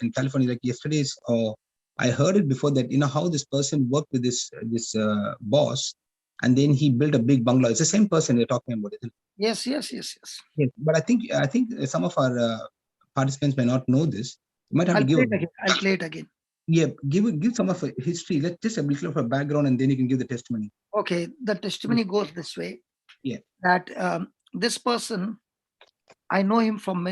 in California, like yesterday's, I heard it before that, how this person worked with this boss, and then he built a big bungalow. It's the same person we're talking about, isn't it? Yes. Yes, but I think some of our participants may not know this. You might have to give. I'll play it again. Yeah, give some of a history. Let's just a little of a background, and then you can give the testimony. Okay, the testimony goes this way. Yeah. That this person, I know him from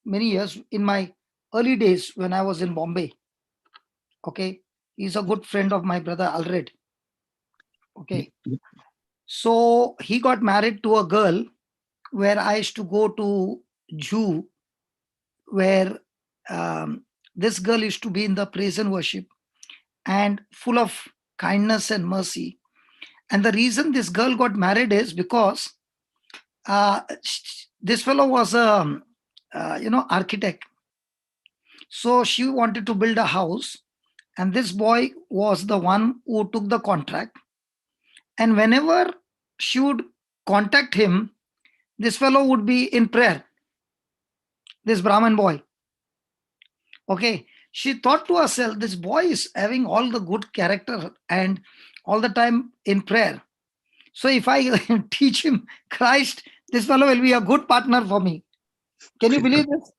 many years in my early days when I was in Bombay. Okay, he's a good friend of my brother Alred. Okay, so he got married to a girl where I used to go to Jew, where this girl used to be in the praise and worship and full of kindness and mercy. And the reason this girl got married is because this fellow was a architect. So she wanted to build a house, and this boy was the one who took the contract. And whenever she would contact him, this fellow would be in prayer, this Brahmin boy. Okay, she thought to herself, this boy is having all the good character and all the time in prayer. So if I teach him Christ, this fellow will be a good partner for me. Can you believe this?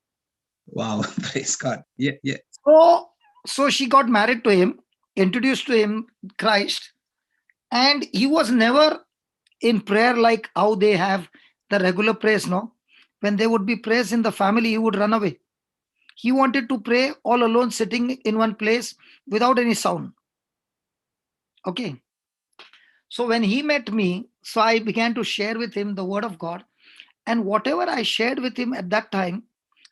Wow, praise God. Yeah. So she got married to him, introduced to him Christ, and he was never in prayer like how they have the regular prayers, no? When there would be prayers in the family, he would run away. He wanted to pray all alone, sitting in one place without any sound. Okay. So when he met me, so I began to share with him the word of God. And whatever I shared with him at that time,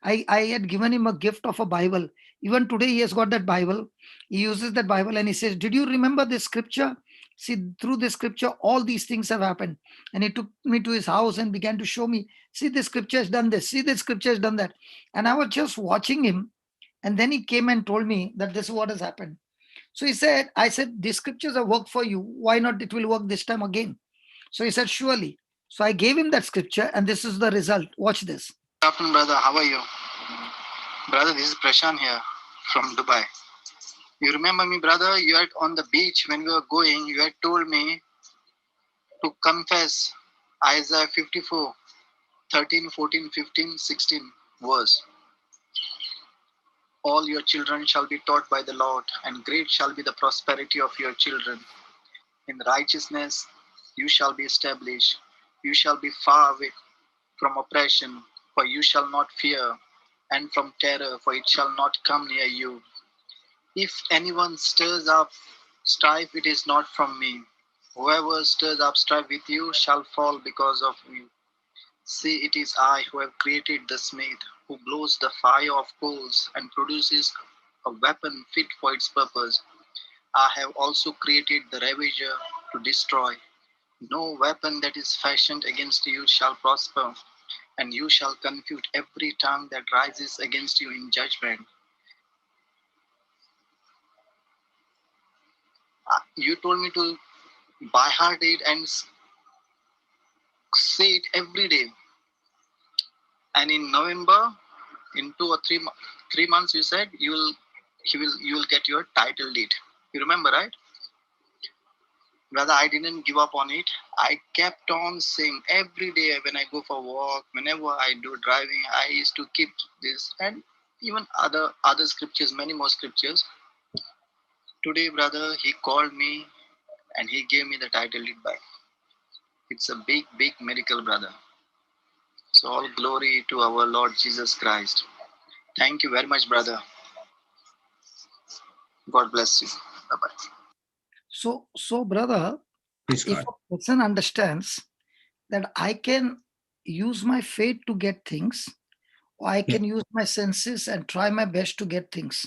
I had given him a gift of a Bible. Even today, he has got that Bible. He uses that Bible and he says, did you remember this scripture? See, through this scripture, all these things have happened. And he took me to his house and began to show me, see, this scripture has done this. See, this scripture has done that. And I was just watching him. And then he came and told me that this is what has happened. So I said, these scriptures have worked for you. Why not it will work this time again? So he said, surely. So I gave him that scripture and this is the result. Watch this. Good afternoon, brother. How are you? Brother, this is Prashant here from Dubai. You remember me, brother? You had on the beach when we were going, you had told me to confess Isaiah 54, 13, 14, 15, 16 verse. All your children shall be taught by the Lord, and great shall be the prosperity of your children. In righteousness you shall be established. You shall be far away from oppression, for you shall not fear, and from terror, for it shall not come near you. If anyone stirs up strife, it is not from me. Whoever stirs up strife with you shall fall because of me. See, it is I who have created the smith, who blows the fire of coals and produces a weapon fit for its purpose. I have also created the ravager to destroy. No weapon that is fashioned against you shall prosper, and you shall confute every tongue that rises against you in judgment. You told me to by heart it and say it every day. And in November, in 2 or 3 months, you said you will get your title deed. You remember, right? Brother, I didn't give up on it. I kept on saying every day when I go for a walk, whenever I do driving, I used to keep this and even other scriptures, many more scriptures. Today, brother, he called me and he gave me the title deed back. It's a big, big miracle, brother. So all glory to our Lord Jesus Christ. Thank you very much, brother. God bless you. Bye-bye. So brother, if a person understands that I can use my faith to get things, or I can use my senses and try my best to get things.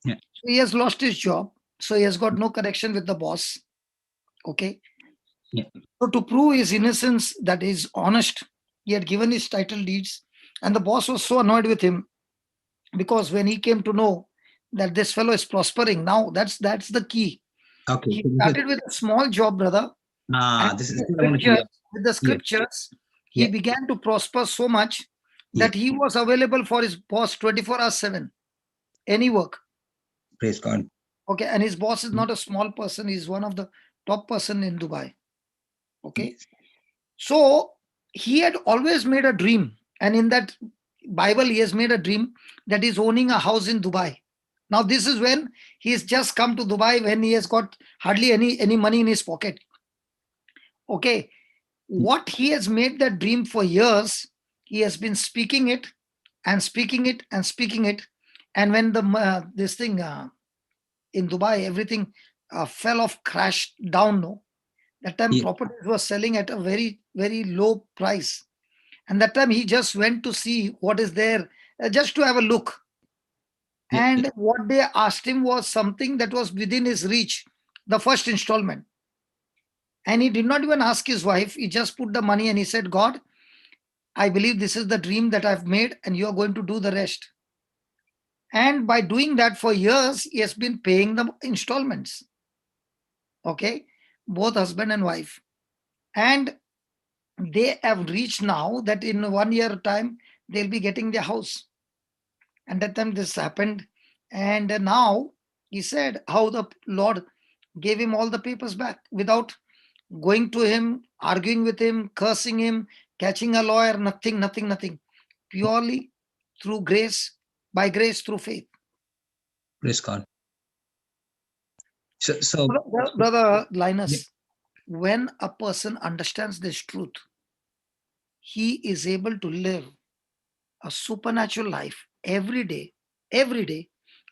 Yeah. So he has lost his job. So he has got no connection with the boss. Okay. Yeah. So to prove his innocence, that is honest, he had given his title deeds, and the boss was so annoyed with him because when he came to know that this fellow is prospering, now that's the key. Okay. He started with a small job, brother. With the scriptures, he began to prosper so much that he was available for his boss 24 hours 7. any work. Praise God. Okay, and his boss is not a small person. He's one of the top person in Dubai. Okay, Yes. so he had always made a dream, and in that Bible, he has made a dream that he's owning a house in Dubai. Now, this is when he's just come to Dubai, when he has got hardly any money in his pocket. Okay, what he has made that dream for years, he has been speaking it and speaking it and speaking it. And when the this thing in Dubai, everything fell off, crashed down. No, that time Yeah. properties were selling at a very low price, and that time he just went to see what is there, just to have a look. Yeah. And what they asked him was something that was within his reach, the first installment. And he did not even ask his wife. He just put the money and he said, God, I believe this is the dream that I've made, and you are going to do the rest. And by doing that for years, he has been paying the installments. Okay, both husband and wife. And they have reached now that in 1 year time, they'll be getting their house. And that time this happened. And now he said how the Lord gave him all the papers back without going to him, arguing with him, cursing him, catching a lawyer, nothing, nothing, nothing. Purely through grace, by grace, through faith. Praise God. So Brother Linus, when a person understands this truth, he is able to live a supernatural life every day,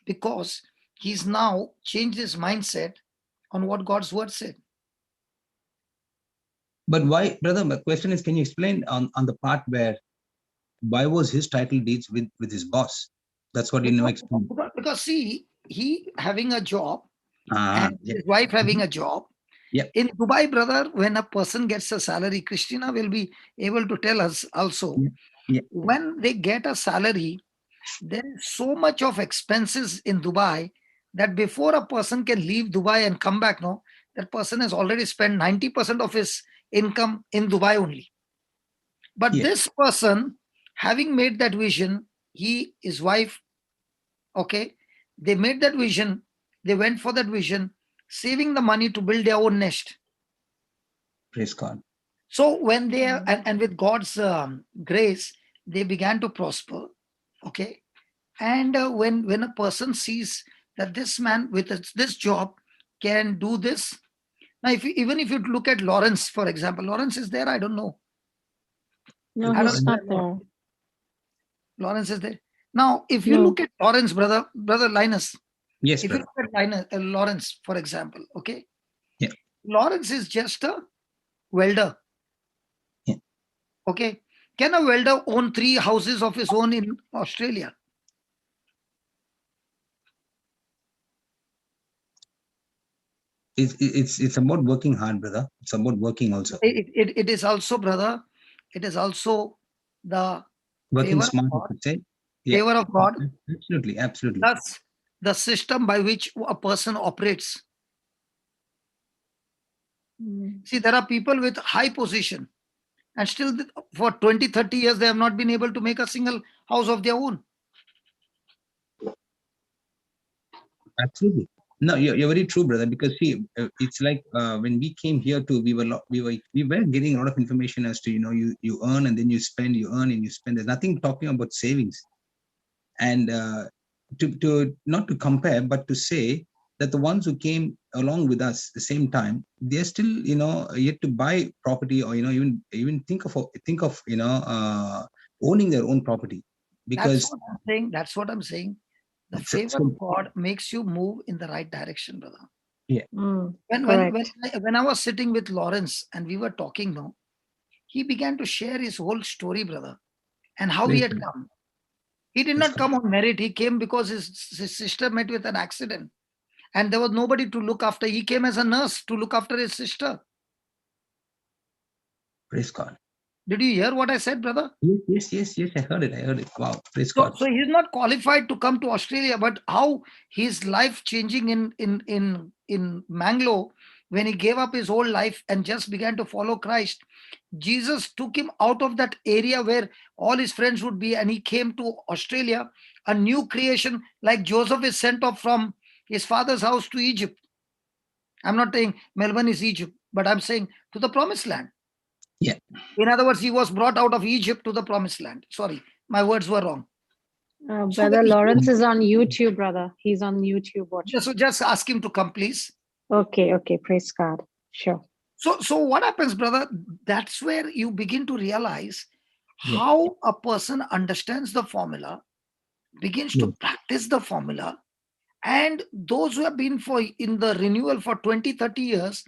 because he's now changed his mindset on what God's word said. but why, brother, my question is, can you explain on the part where why was his title deeds with his boss? That's what you know. Explain. Because see, he having a job and Yeah. his wife having a job. Yeah. In Dubai, brother, when a person gets a salary, Christina will be able to tell us also, Yeah. when they get a salary, there is so much of expenses in Dubai that before a person can leave Dubai and come back, no, that person has already spent 90% of his income in Dubai only. But Yeah. this person, having made that vision, he, his wife, okay, they made that vision, they went for that vision, saving the money to build their own nest. Praise God. So when they are, and with God's grace, they began to prosper. Okay, and when a person sees that this man with this job can do this. Now, even if you look at Lawrence, for example, Lawrence is there. I don't know. No, I don't he's know. not there. Lawrence is there. Now, if you No. look at Lawrence, brother Linus, Yes, if brother. you look at Lawrence, for example, okay, Yeah. Lawrence is just a welder. Yeah. Okay, can a welder own 3 houses of his own in Australia? It's about working hard, brother. It's about working also. It is also, brother, it is also the Working favor smart, of I God, could say. Yeah. favor of God, Absolutely. plus the system by which a person operates. See, there are people with high position and still for 20, 30 years, they have not been able to make a single house of their own. Absolutely. No, you're very true, brother. Because see, it's like when we came here too, we were getting a lot of information as to you earn and then you spend, you earn and you spend. There's nothing talking about savings, and to not to compare, but to say that the ones who came along with us the same time, they're still yet to buy property, or even think of owning their own property, because That's what I'm saying. The so, favor of God makes you move in the right direction, brother. yeah. When I was sitting with Lawrence and we were talking now, he began to share his whole story, brother, and how he had come. He did not come on merit. He came because his sister met with an accident and there was nobody to look after. He came as a nurse to look after his sister. Praise God. Did you hear what I said, brother? Yes. I heard it. Wow. Praise God. So he's not qualified to come to Australia, but how his life changing in Mangalore, when he gave up his whole life and just began to follow Christ, Jesus took him out of that area where all his friends would be, and he came to Australia a new creation, like Joseph is sent off from his father's house to Egypt. I'm not saying Melbourne is Egypt, but I'm saying to the promised land. Yeah. In other words, he was brought out of Egypt to the promised land. Sorry, my words were wrong. So Brother there is- Lawrence is on YouTube, brother. He's on YouTube watching. so just ask him to come, please. Okay, praise God. Sure. So what happens, brother? That's where you begin to realize Yeah. how a person understands the formula, begins to Yeah. practice the formula, and those who have been in the renewal for 20, 30 years,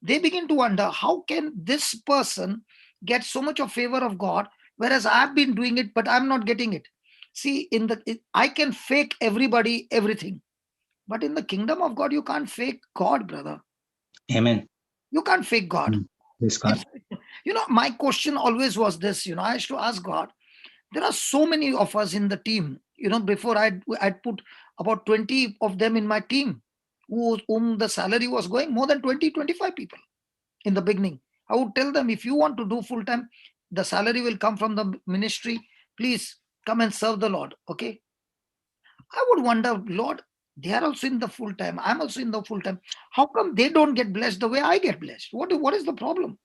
they begin to wonder, how can this person get so much of favor of God, whereas I've been doing it, but I'm not getting it. See, I can fake everybody, everything. But in the kingdom of God, you can't fake God, brother. Amen. You can't fake God. Praise God. My question always was this, I used to ask God, there are so many of us in the team, before I'd put about 20 of them in my team, whom the salary was going more than 20, 25 people in the beginning. I would tell them, if you want to do full time, the salary will come from the ministry. Please come and serve the Lord. Okay. I would wonder, Lord, they are also in the full time. I'm also in the full time. How come they don't get blessed the way I get blessed? What is the problem?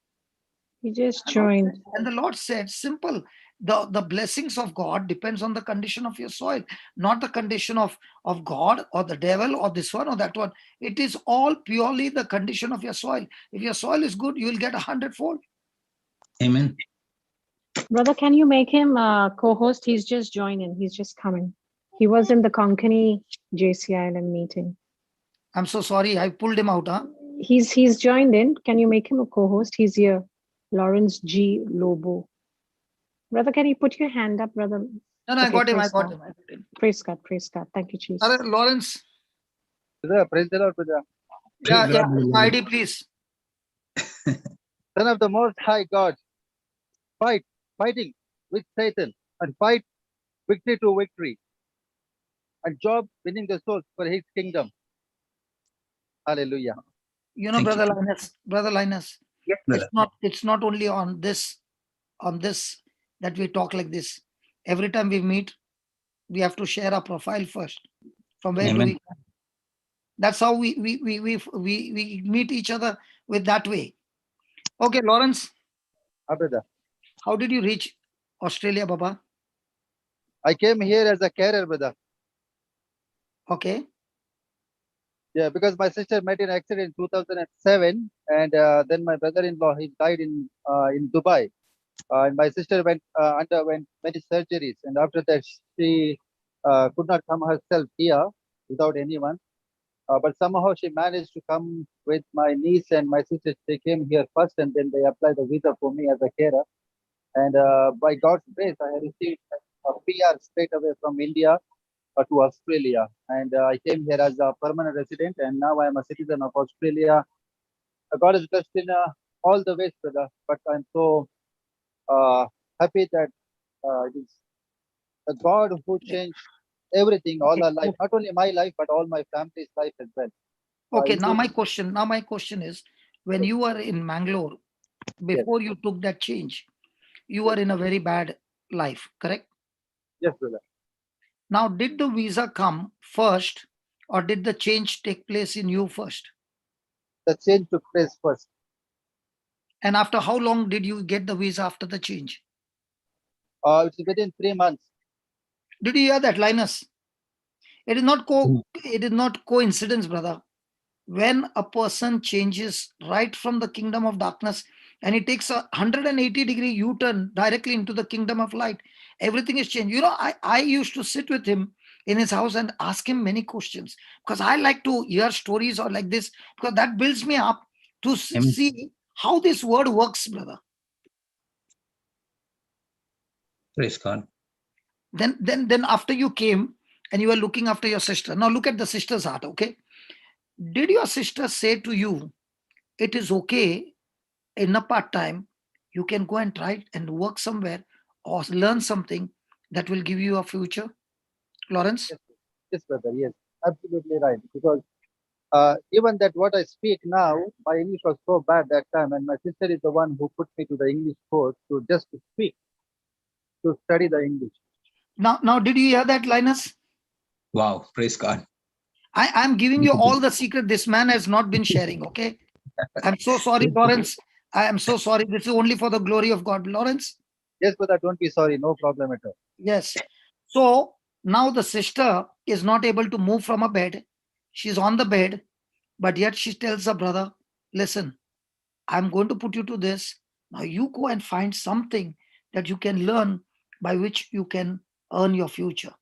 He just And the Lord joined. said- And the Lord said, simple. The blessings of God depends on the condition of your soil, not the condition of God or the devil or this one or that one. It is all purely the condition of your soil. If your soil is good, you will get 100-fold. Amen. Brother, can you make him a co-host? He's just joining. He's just coming. He was in the Konkani JCILM meeting. I'm so sorry. I pulled him out. Huh? He's joined in. Can you make him a co-host? He's here. Lawrence G. Lobo. Brother, can you put your hand up, brother? No, I Okay, got him. I praise got God. him. I got him. Praise God, praise God. Thank you, Jesus. Lawrence. Brother, praise the Lord, brother. Praise Yeah. God. ID, please. Son of the Most High God, fighting with Satan and fight victory to victory. And job winning the souls for his kingdom. Hallelujah. Thank Brother you. Linus. Yes, brother. It's not only on this that we talk like this. Every time we meet, we have to share our profile first. From where do Amen. we come? That's how we meet each other with that way. Okay, Lawrence, Brother, how did you reach Australia, Baba? I came here as a carer, brother. Okay. Yeah, because my sister met in an accident in 2007, and then my brother-in-law, he died in Dubai. And my sister underwent many surgeries, and after that she could not come herself here without anyone. But somehow she managed to come with my niece and my sister. They came here first, and then they applied the visa for me as a carer. And by God's grace, I received a PR straight away from India to Australia. And I came here as a permanent resident, and now I am a citizen of Australia. God is blessed in all the ways, brother. But I'm so happy that it is the God who changed everything, all our life, not only my life, but all my family's life as well. Okay. Now Including- my question is, when you were in Mangalore, before you took that change, you were in a very bad life, correct? Yes, brother. Now, did the visa come first, or did the change take place in you first? The change took place first. And after how long did you get the visa after the change? It's within 3 months. Did you hear that, Linus? It is not coincidence, brother. When a person changes right from the kingdom of darkness and he takes a 180-degree U-turn directly into the kingdom of light, everything is changed. I used to sit with him in his house and ask him many questions, because I like to hear stories or like this, because that builds me up to Amen. see how this word works, brother. Praise God. Then after you came and you were looking after your sister, now look at the sister's heart. Okay, did your sister say to you, it is okay in a part-time, you can go and try and work somewhere or learn something that will give you a future, Lawrence? Yes, brother. Yes, absolutely right. Because even that what I speak now, my English was so bad that time, and my sister is the one who put me to the English course to just to speak, to study the English. Now, did you hear that, Linus? Wow, praise God. I'm giving you all the secret this man has not been sharing. Okay. I'm so sorry, Lawrence. I am so sorry. This is only for the glory of God. Lawrence? Yes, brother, don't be sorry. No problem at all. Yes. So now the sister is not able to move from a bed. She's on the bed, but yet she tells her brother, listen, I'm going to put you to this. Now you go and find something that you can learn by which you can earn your future.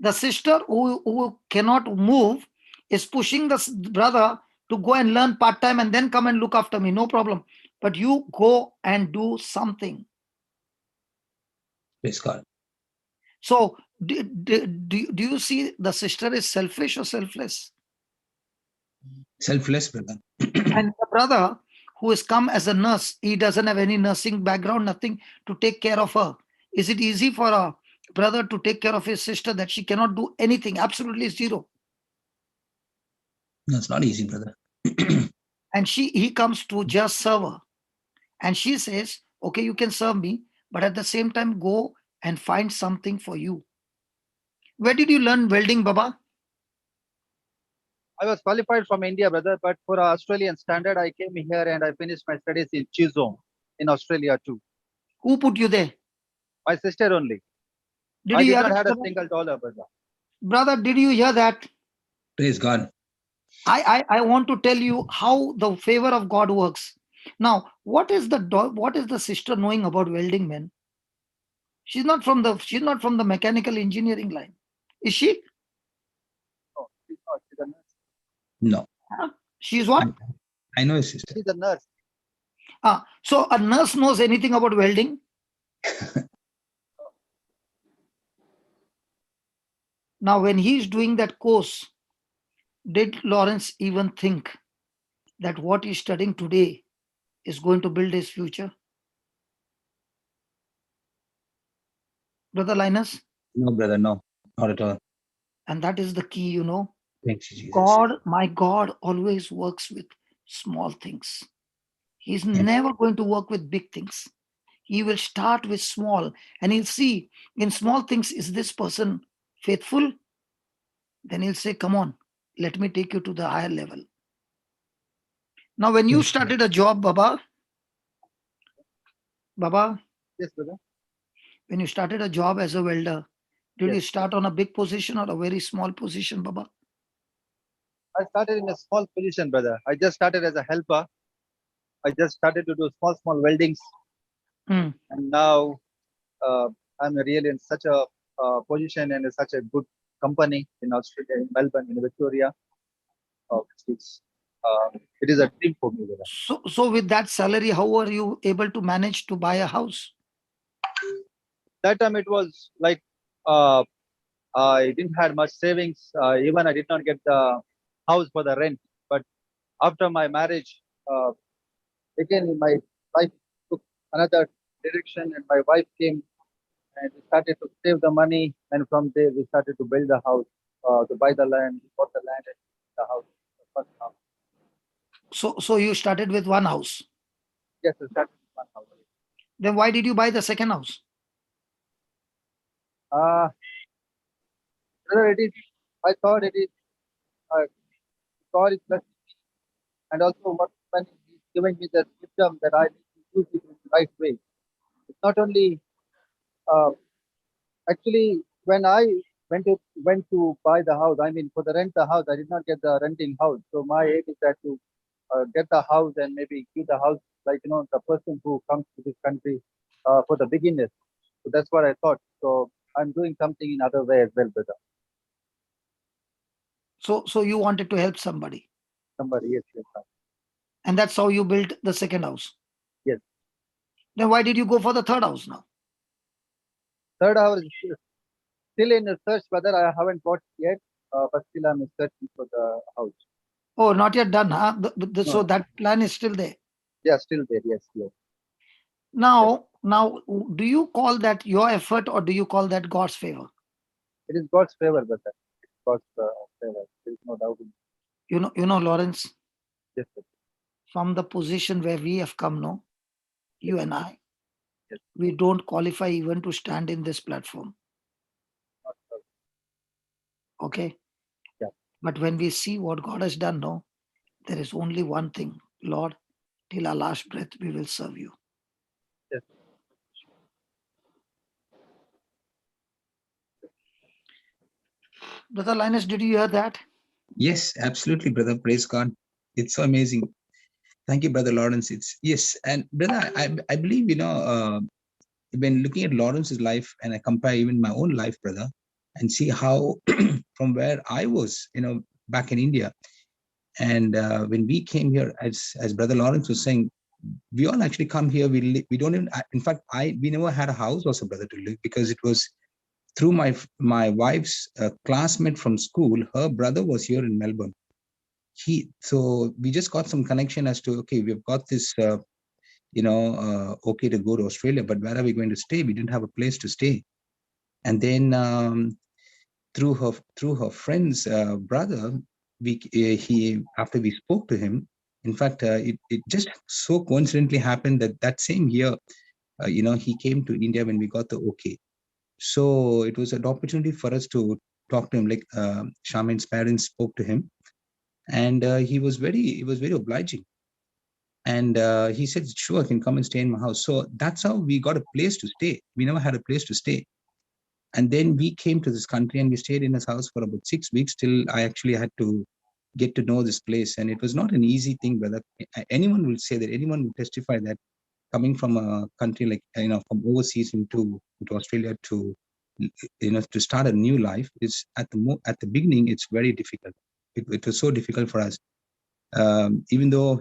The sister who cannot move is pushing the brother to go and learn part time and then come and look after me. No problem. But you go and do something. Praise God. So, do you see the sister is selfish or selfless? Selfless, brother. And the brother who has come as a nurse, he doesn't have any nursing background, nothing to take care of her. Is it easy for a brother to take care of his sister that she cannot do anything? Absolutely zero. No, it's not easy, brother. And he comes to just serve her. And she says, okay, you can serve me, but at the same time, go and find something for you. Where did you learn welding, Baba? I was qualified from India, brother, but for Australian standard, I came here and I finished my studies in Chisholm in Australia too. Who put you there? My sister only. Did I you did hear not that, have a single dollar, brother. brother? Did you hear that? Praise God. I want to tell you how the favor of God works. Now, what is the sister knowing about welding, man? She's not from the mechanical engineering line, is she? No, she's not. She's a nurse. No. Huh? She's what? I know his sister. She's a nurse. So a nurse knows anything about welding? Now, when he's doing that course, did Lawrence even think that what he's studying today is going to build his future? Brother Linus? No, brother, no. Not at all. And that is the key, you know. Thanks, Jesus. God, my God, always works with small things. He's never going to work with big things. He will start with small and he'll see in small things, is this person faithful? Then he'll say, come on, let me take you to the higher level. Now, when you started a job, Baba, Yes, brother. when you started a job as a welder, did Yes. you start on a big position or a very small position, Baba? I started in a small position, brother. I just started as a helper. I just started to do small weldings. Hmm. And now I'm really in such a position and in such a good company in Australia, in Melbourne, in Victoria. It is a dream for me, brother. So with that salary, how were you able to manage to buy a house? That time it was like I didn't have much savings. Even I did not get the house for the rent. But after my marriage, again my life took another direction, and my wife came and we started to save the money. And from there, we started to build the house, to buy the land, bought the land, and the house, the first house. So you started with one house. Yes, we started with one house. Then why did you buy the second house? Brother, it is. I thought it is. God is blessing me, and also what when He's giving me the wisdom that I need to use it in the right way. It's not only uh, actually when I went to buy the house. I mean, for the rent the house, I did not get the renting house. So my aim is that to get the house and maybe give the house like the person who comes to this country for the beginners. So that's what I thought. So I'm doing something in other way as well, brother. So you wanted to help somebody. Somebody, yes, yes, sir. And that's how you built the second house. Yes. Then why did you go for the third house now? Third house is still in search, brother. I haven't bought yet, but still I'm searching for the house. Oh, not yet done, huh? So No. that plan is still there. Yeah, still there. Yes, yes. Now, do you call that your effort or do you call that God's favor? It is God's favor, brother. It's God's favor. There is no doubt in it. You know, Lawrence, Yes, sir. from the position where we have come, no, you and I, Yes. we don't qualify even to stand in this platform. Okay. Yeah. But when we see what God has done, no, there is only one thing, Lord, till our last breath, we will serve you. Yes. Brother Linus, did you hear that? Yes, absolutely, brother. Praise God. It's so amazing. Thank you, Brother Lawrence. It's yes. And brother, I believe, when looking at Lawrence's life and I compare even my own life, brother, and see how from where I was, back in India, and when we came here, as Brother Lawrence was saying, we all actually come here. We don't even. In fact, we never had a house also, brother, to live, because it was through my wife's classmate from school. Her brother was here in Melbourne. So we just got some connection as to, okay, we've got this. Okay to go to Australia, but where are we going to stay? We didn't have a place to stay. And then through her friend's brother, after we spoke to him, in fact, it just so coincidentally happened that same year, he came to India when we got the okay. So it was an opportunity for us to talk to him. Like Charmaine's parents spoke to him, and he was very obliging. And he said, sure, I can come and stay in my house. So that's how we got a place to stay. We never had a place to stay. And then we came to this country and we stayed in his house for about 6 weeks till I actually had to get to know this place. And it was not an easy thing, brother. Anyone will say that, anyone will testify that coming from a country like, from overseas into Australia to, to start a new life is at the beginning, it's very difficult. It was so difficult for us. Even though,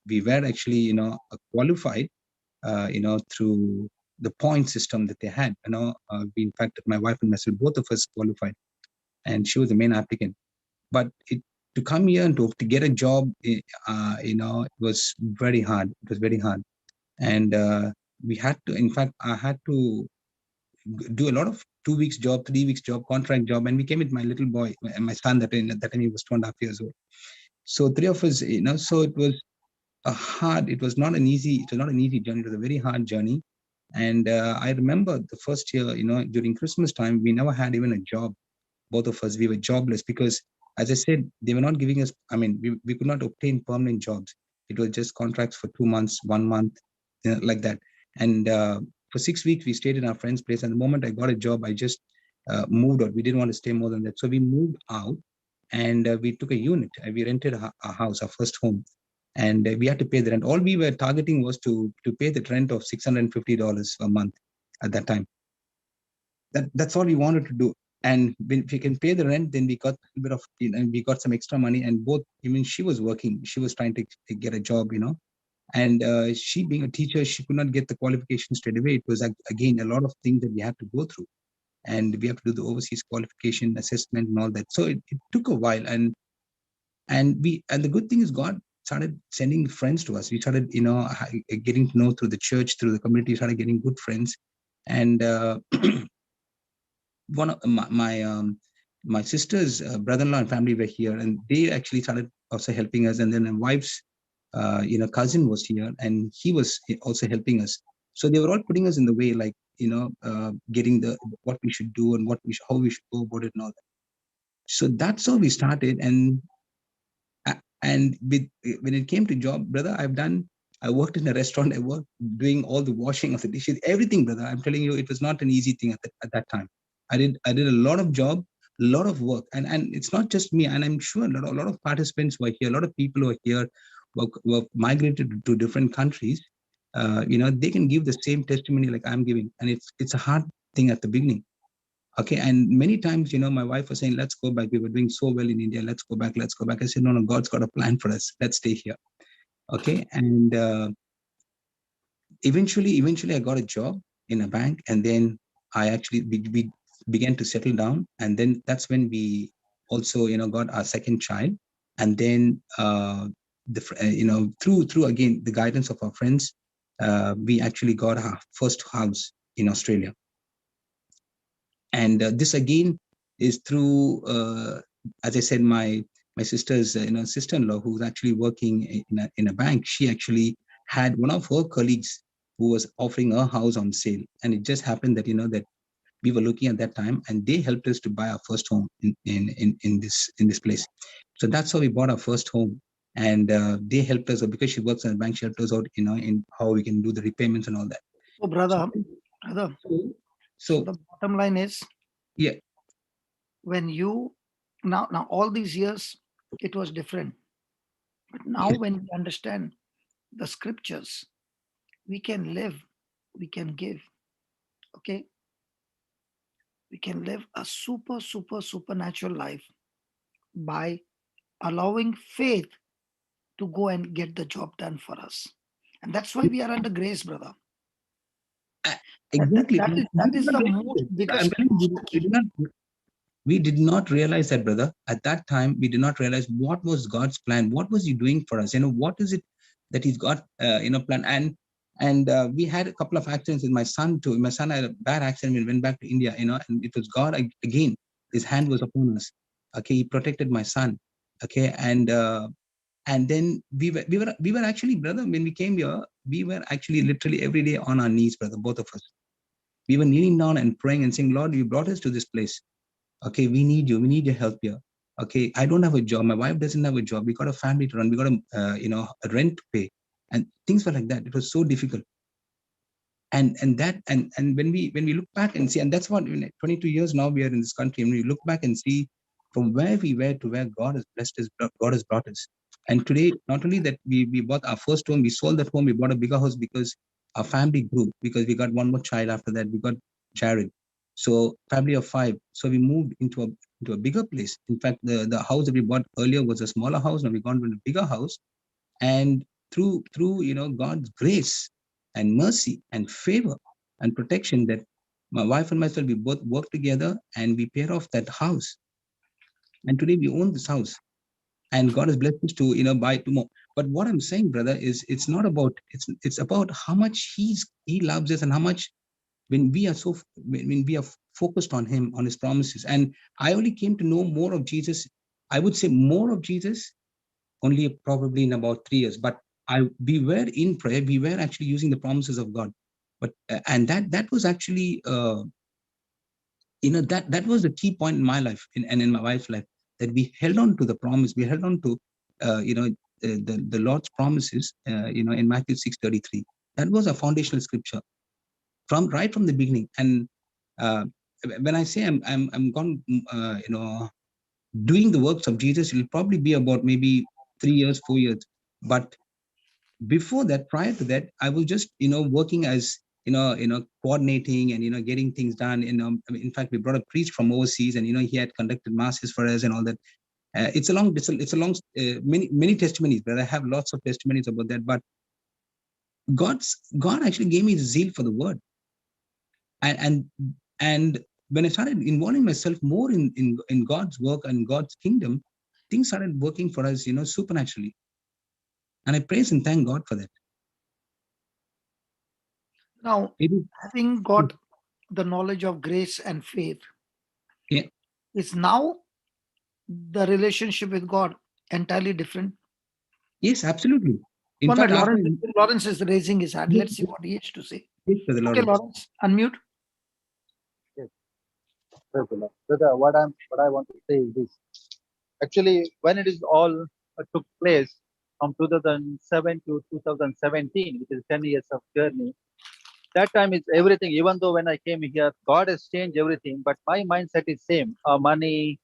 we were actually, qualified, through the point system that they had. In fact, my wife and myself, both of us qualified, and she was the main applicant. But to come here and to get a job, it was very hard. It was very hard, and we had to. In fact, I had to do a lot of 2 weeks job, 3 weeks job, contract job, and we came with my little boy and my son. That time he was 2.5 years old. So three of us, so it was it was not an easy journey. It was a very hard journey. And I remember the first year, during Christmas time, we never had even a job. Both of us, we were jobless because, as I said, they were not giving us, we could not obtain permanent jobs. It was just contracts for 2 months, 1 month, like that. And for 6 weeks, we stayed in our friend's place. And the moment I got a job, I just moved out. We didn't want to stay more than that. So we moved out and we took a unit. We rented a house, our first home. And we had to pay the rent. All we were targeting was to pay the rent of $650 a month at that time. That's all we wanted to do. And when we can pay the rent, then we got a bit of, we got some extra money. And both, she was working, she was trying to get a job, and she being a teacher, she could not get the qualification straight away. It was again a lot of things that we had to go through, and we have to do the overseas qualification assessment and all that. So it took a while, and the good thing is God started sending friends to us. We started, getting to know through the church, through the community, started getting good friends. And one of my sister's brother-in-law and family were here, and they actually started also helping us. And then my wife's, cousin was here, and he was also helping us. So they were all putting us in the way, like, getting what we should do and how we should go about it and all that. So that's how we started. And when it came to job, brother, I worked in a restaurant. I worked doing all the washing of the dishes, everything, brother. I'm telling you, it was not an easy thing at that time. I did a lot of job, a lot of work, and it's not just me. And I'm sure a lot of participants were here, a lot of people who are here, were migrated to different countries. They can give the same testimony like I'm giving, and it's a hard thing at the beginning. Okay. And many times, my wife was saying, let's go back. We were doing so well in India. Let's go back. Let's go back. I said, no, God's got a plan for us. Let's stay here. Okay. And eventually I got a job in a bank. And then we began to settle down. And then that's when we also, got our second child. And then, through again, the guidance of our friends, we actually got our first house in Australia. And this again is through, as I said, my sister's sister-in-law, who's actually working in a bank. She actually had one of her colleagues who was offering a house on sale. And it just happened that, that we were looking at that time, and they helped us to buy our first home in this place. So that's how we bought our first home. And they helped us, because she works in the bank, she helped us out, in how we can do the repayments and all that. So, brother, So the bottom line is, yeah, when you now all these years it was different, but now yes, when we understand the scriptures, we can live, we can give. Okay, we can live a supernatural life by allowing faith to go and get the job done for us. And that's why we are under grace, brother. exactly. That is the most biggest. We did not realize that, brother. At that time, we did not realize what was God's plan. What was He doing for us? What is it that He's got, plan? And we had a couple of accidents with my son too. My son had a bad accident. We went back to India, and it was God again. His hand was upon us. Okay, He protected my son. Okay, and then we were actually, brother, when we came here, we were actually literally every day on our knees, brother, both of us. We were kneeling down and praying and saying, Lord, you brought us to this place. Okay, we need you. We need your help here. Okay, I don't have a job. My wife doesn't have a job. We got a family to run. We got a rent to pay, and things were like that. It was so difficult. And when we look back and see, and that's what, 22 years now we are in this country, and we look back and see from where we were to where God has blessed us, God has brought us. And today, not only that, we bought our first home, we sold that home, we bought a bigger house because our family grew, because we got one more child after that. We got Jared. So family of 5. So we moved into a bigger place. In fact, the house that we bought earlier was a smaller house. Now we gone to a bigger house. And through God's grace and mercy and favor and protection, that my wife and myself, we both work together and we paid off that house. And today we own this house. And God has blessed us to, buy 2 more. But what I'm saying, brother, is it's not about, it's about how much He loves us, and how much when we are focused on Him, on His promises. And I only came to know more of Jesus, I would say more of Jesus, only probably in about 3 years. But we were in prayer, we were actually using the promises of God. But and that was actually that was the key point in my life and in my wife's life, that we held on to the promise. We held on to the Lord's promises, in Matthew 6:33. That was a foundational scripture right from the beginning. And when I say I'm gone, doing the works of Jesus, it'll probably be about maybe 3 years, 4 years. But before that, prior to that, I was just working as coordinating and getting things done. In fact, we brought a priest from overseas, and he had conducted masses for us and all that. It's a long many testimonies, but I have lots of testimonies about that. But God actually gave me the zeal for the word, and when I started involving myself more in God's work and God's kingdom, things started working for us, supernaturally. And I praise and thank God for that. Now, having got the knowledge of grace and faith, yeah, is now the relationship with God entirely different? Yes, absolutely. In One fact, minute, Lawrence is raising his hand. Let's see what he has to say. yes, Brother Okay, Lawrence. Lawrence, unmute. Yes. Brother, what I want to say is this. Actually, when it is all took place from 2007 to 2017, which is 10 years of journey, that time is everything. Even though when I came here, God has changed everything, but my mindset is same. Money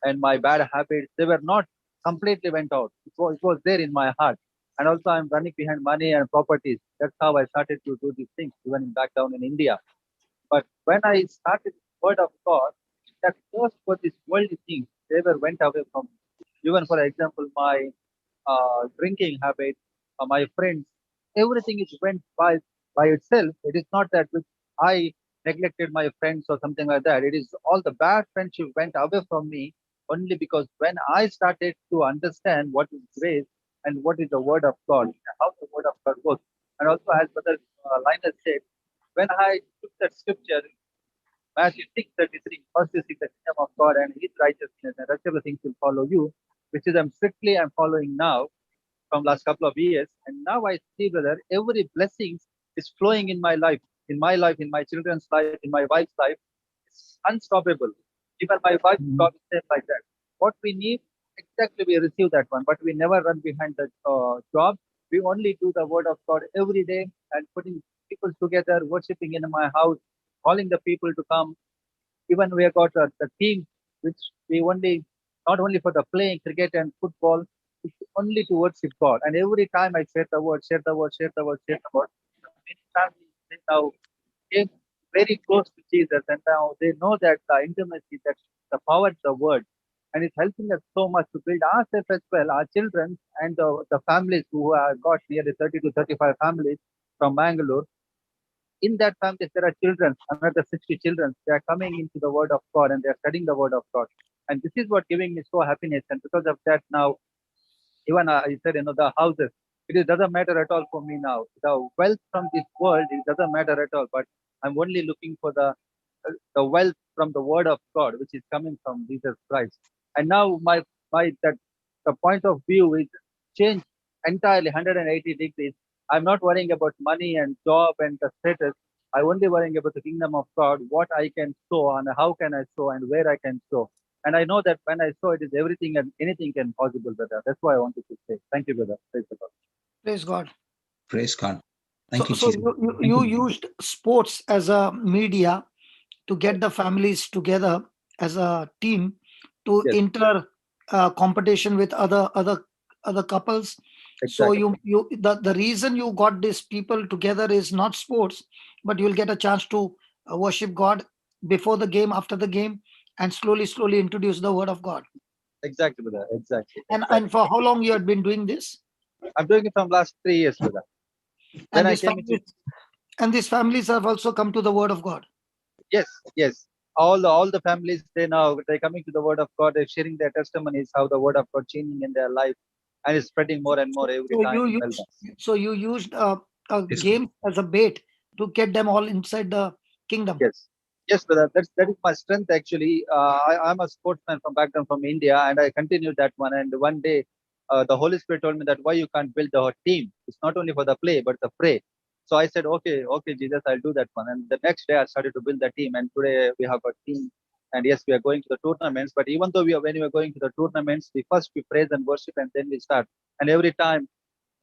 and my bad habits, they were not completely went out. It was there in my heart. And also I'm running behind money and properties. That's how I started to do these things, even back down in India. But when I started the word of God, that first for these worldly things, they were went away from me. Even for example, my drinking habit, my friends, everything is went by itself. It is not that which I neglected my friends or something like that. It is all the bad friendship went away from me only because when I started to understand what is grace and what is the word of God, how the word of God works. And also, as Brother Linus said, when I took that scripture, Matthew 6:33, first you seek the kingdom of God and His righteousness, and rest of the things will follow you, which is I'm following now from last couple of years. And now I see, brother, every blessings is flowing in my life, in my children's life, in my wife's life. It's unstoppable. Even my wife got the same like that. What we need, exactly we receive that one, but we never run behind the job. We only do the word of God every day and putting people together, worshiping in my house, calling the people to come. Even we have got the team, which we only, not only for the playing cricket and football, it's only to worship God. And every time I share the word, share the word, share the word, share the word, many families they now came very close to Jesus, and now they know that the intimacy, that the power of the word, and it's helping us so much to build ourselves as well, our children, and the families who have got nearly 30 to 35 families from Bangalore. In that family, there are children, another 60 children. They are coming into the Word of God and they are studying the Word of God. And this is what giving me so happiness. And because of that, now, even I said, the houses, doesn't matter at all for me now. The wealth from this world, it doesn't matter at all. But I'm only looking for the wealth from the Word of God, which is coming from Jesus Christ. And now the point of view is changed entirely 180 degrees. I'm not worrying about money and job and the status. I'm only worrying about the kingdom of God, what I can sow and how can I sow and where I can sow. And I know that when I sow, it is everything and anything can possible, brother. That's why I wanted to say. Thank you, brother. Praise the Lord. Praise God. Praise God. Thank you, So Jesus. you used sports as a media to get the families together as a team to Yes. enter competition with other couples. So Exactly. the reason you got these people together is not sports, but you'll get a chance to worship God before the game, after the game, and slowly introduce the word of God. Exactly, brother. Exactly. And for how long you had been doing this? I'm doing it from last 3 years, brother. When And I these came into families have also come to the word of God. yes, all the families they're coming to the word of God. They're sharing their testimonies how the word of God changing in their life, and it's spreading more and more every So time you in used Melbourne. so you used a Yes, game as a bait to get them all inside the kingdom. Yes, brother. That is my strength actually. I'm a sportsman from background from India, and I continued that one. And one day, the Holy Spirit told me that why you can't build a team. It's not only for the play, but the pray. So I said, okay, Jesus, I'll do that one. And the next day, I started to build the team. And today we have a team. And yes, we are going to the tournaments. But even though when we are going to the tournaments, we praise and worship, and then we start. And every time,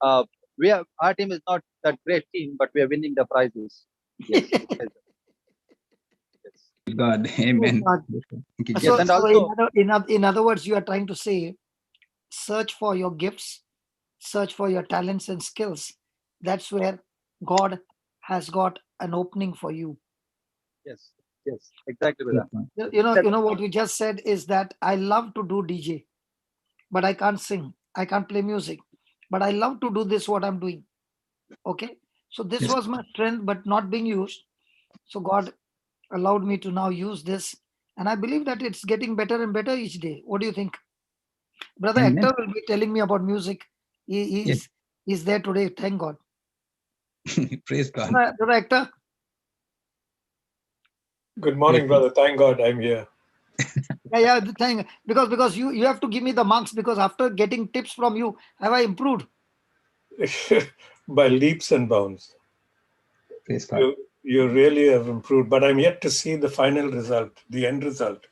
uh, our team is not that great team, but we are winning the prizes. Yes. Yes. God. Amen. God. Thank you, Yes, So, Jesus. and also in other words, you are trying to say, search for your gifts, search for your talents and skills. That's where God has got an opening for you. yes, exactly, Praise brother. God. You know what you just said is that I love to do DJ, but I can't sing, I can't play music, but I love to do this what I'm doing. Okay, so this Yes. was my strength, but not being used. So God allowed me to now use this, and I believe that it's getting better and better each day. What do you think? Brother Amen. Hector will be telling me about music. Yes. He's there today. Thank God. Praise God. Brother Hector. Good morning, brother. Thank God I'm here. Yeah. The thing because you have to give me the marks because after getting tips from you, have I improved? By leaps and bounds. Praise God. You really have improved, but I'm yet to see the final result, the end result,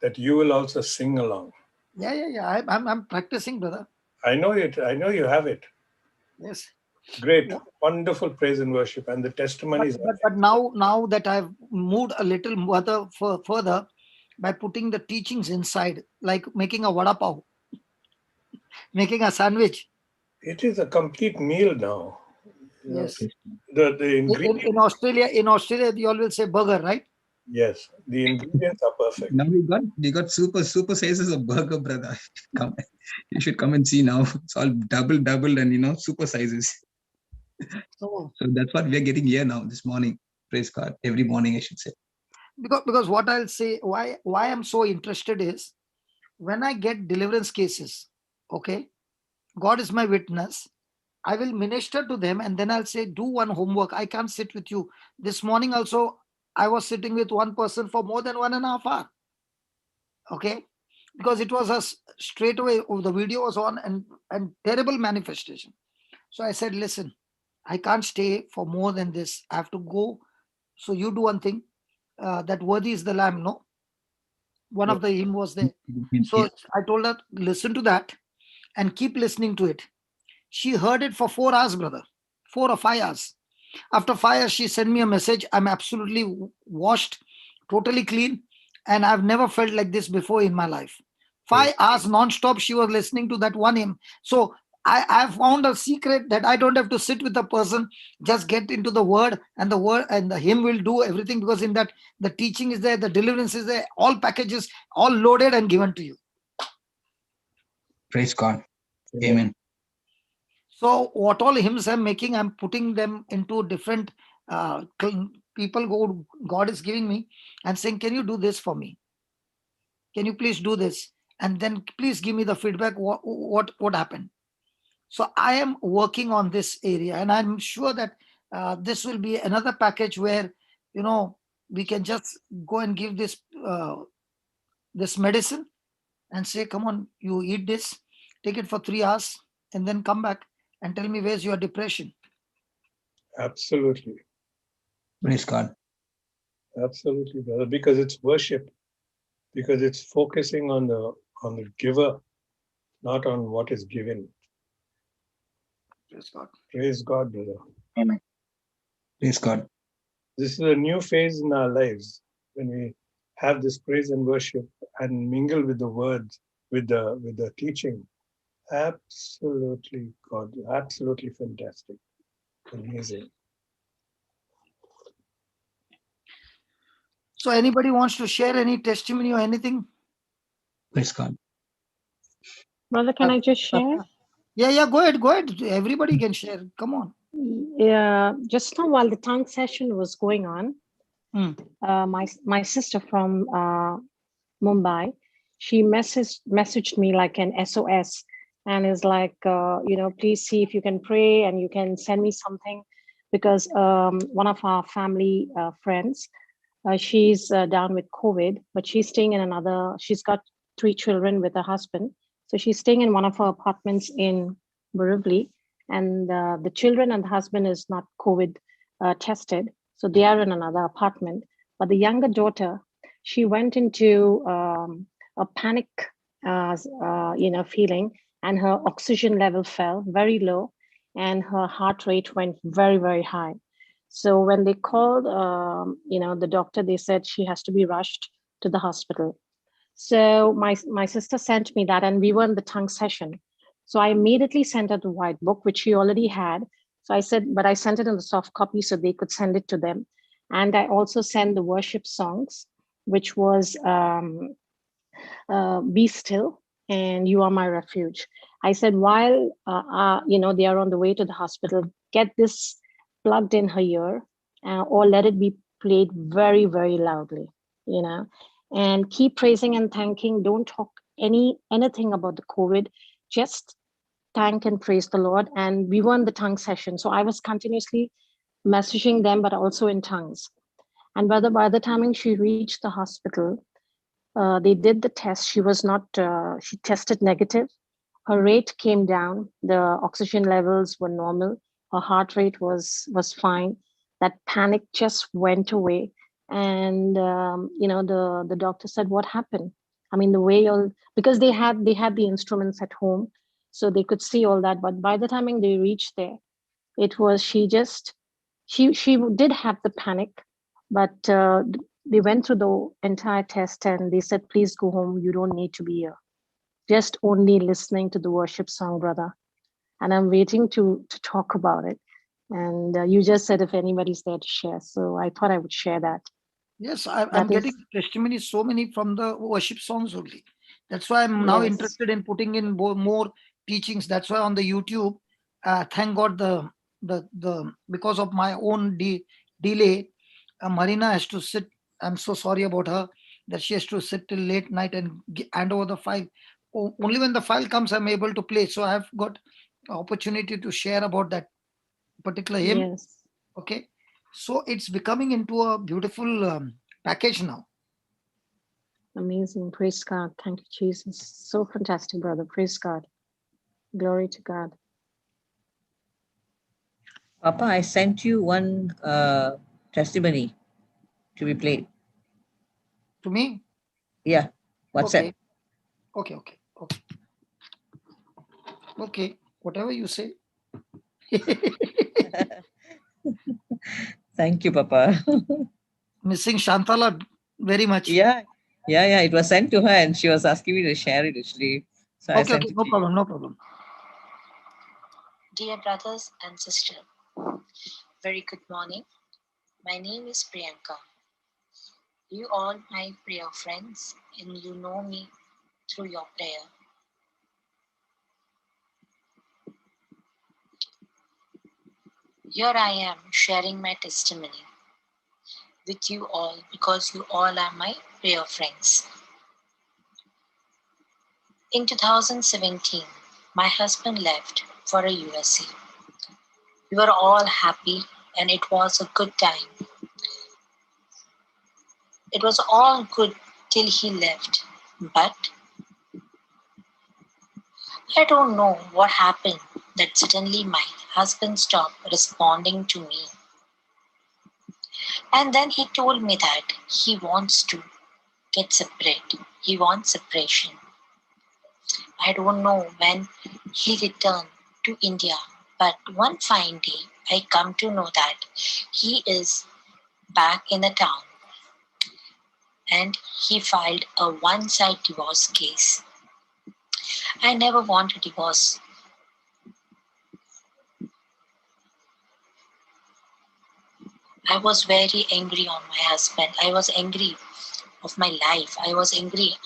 that you will also sing along. Yeah. I'm practicing, brother. I know it. I know you have it. Yes. Great, wonderful praise and worship, and the testimonies. But now that I've moved a little further by putting the teachings inside, like making a vada pav, making a sandwich. It is a complete meal now. Yes. The ingredients. In Australia, you always say burger, right? Yes, the ingredients are perfect. Now we got super sizes of burger, brother. Come, you should come and see now. It's all double, and super sizes. So that's what we are getting here now this morning. Praise God. Every morning, I should say. because what I'll say, why I'm so interested is when I get deliverance cases, okay, God is my witness. I will minister to them and then I'll say, do one homework. I can't sit with you. This morning also, I was sitting with one person for more than 1.5 hours. Okay. Because it was straight away, the video was on and terrible manifestation. So I said, listen, I can't stay for more than this. I have to go. So you do one thing. That worthy is the Lamb, no? One of the hymn was there. So I told her, listen to that and keep listening to it. She heard it for 4 hours, brother. 4 or 5 hours. After 5 hours, she sent me a message. I'm absolutely washed, totally clean. And I've never felt like this before in my life. 5 hours non-stop, she was listening to that one hymn. So I found a secret that I don't have to sit with a person, just get into the word and the hymn will do everything, because in that the teaching is there, the deliverance is there, all packages, all loaded and given to you. Praise God. Amen. So what all hymns I'm making, I'm putting them into different people who God is giving me and saying, can you do this for me? Can you please do this? And then please give me the feedback. What happened? So I am working on this area, and I'm sure that this will be another package where, we can just go and give this this medicine and say, come on, you eat this, take it for 3 hours, and then come back and tell me where's your depression. Absolutely. Praise God. Absolutely, brother. Because it's worship. Because it's focusing on the giver, not on what is given. Praise God. Praise God, brother. Amen. Praise God. This is a new phase in our lives when we have this praise and worship and mingle with the words, with the teaching. Absolutely God, absolutely fantastic. Amazing. So anybody wants to share any testimony or anything? Praise God. Brother, can I just share? Yeah, go ahead. Everybody can share. Come on. Yeah, just now while the tongue session was going on, my sister from Mumbai, she messaged me like an SOS and is like, please see if you can pray and you can send me something, because one of our family friends, she's down with COVID, but she's staying in she's got 3 children with her husband. So she's staying in one of her apartments in Borivali, and the children and the husband is not COVID tested. So they are in another apartment. But the younger daughter, she went into a panic, feeling, and her oxygen level fell very low, and her heart rate went very, very high. So when they called, the doctor, they said she has to be rushed to the hospital. So my sister sent me that, and we were in the tongue session. So I immediately sent her the white book, which she already had. So I said, but I sent it in the soft copy so they could send it to them. And I also sent the worship songs, which was Be Still and You Are My Refuge. I said, while, they are on the way to the hospital, get this plugged in her ear, or let it be played very, very loudly, and keep praising and thanking. Don't talk anything about the COVID, just thank and praise the Lord. And we were in the tongue session. So I was continuously messaging them, but also in tongues. And by the time she reached the hospital, they did the test. She was not, she tested negative. Her rate came down. The oxygen levels were normal. Her heart rate was fine. That panic just went away. And, the doctor said, what happened? I mean, the way because they had the instruments at home, so they could see all that. But by the time they reached there, it was, she did have the panic, but they went through the entire test and they said, please go home. You don't need to be here. Just only listening to the worship song, brother. And I'm waiting to talk about it. And you just said if anybody's there to share. So I thought I would share that. Yes, I'm getting testimonies, so many from the worship songs only. That's why I'm now interested in putting in more teachings. That's why on the YouTube, thank God the because of my own delay, Marina has to sit. I'm so sorry about her that she has to sit till late night and hand over the file. Only when the file comes, I'm able to play. So I've got opportunity to share about that particular hymn. Yes. Okay. So it's becoming into a beautiful package now. Amazing. Praise God. Thank you, Jesus. So fantastic, brother. Praise God. Glory to God. Papa, I sent you one testimony to be played. To me? Yeah, WhatsApp. Okay. Okay, whatever you say. Thank you, Papa. Missing Shantala very much. Yeah. It was sent to her and she was asking me to share it actually. So I Okay, sent it no to you. problem, no problem. Dear brothers and sisters, very good morning. My name is Priyanka. You all my prayer friends and you know me through your prayer. Here I am sharing my testimony with you all because you all are my prayer friends. In 2017, my husband left for a USA. We were all happy and it was a good time. It was all good till he left, but I don't know what happened that suddenly my husband stopped responding to me. And then he told me that he wants to get separate. He wants separation. I don't know when he returned to India, but one fine day I come to know that he is back in the town and he filed a one-side divorce case. I never want a divorce. I was very angry on my husband. I was angry of my life. I was angry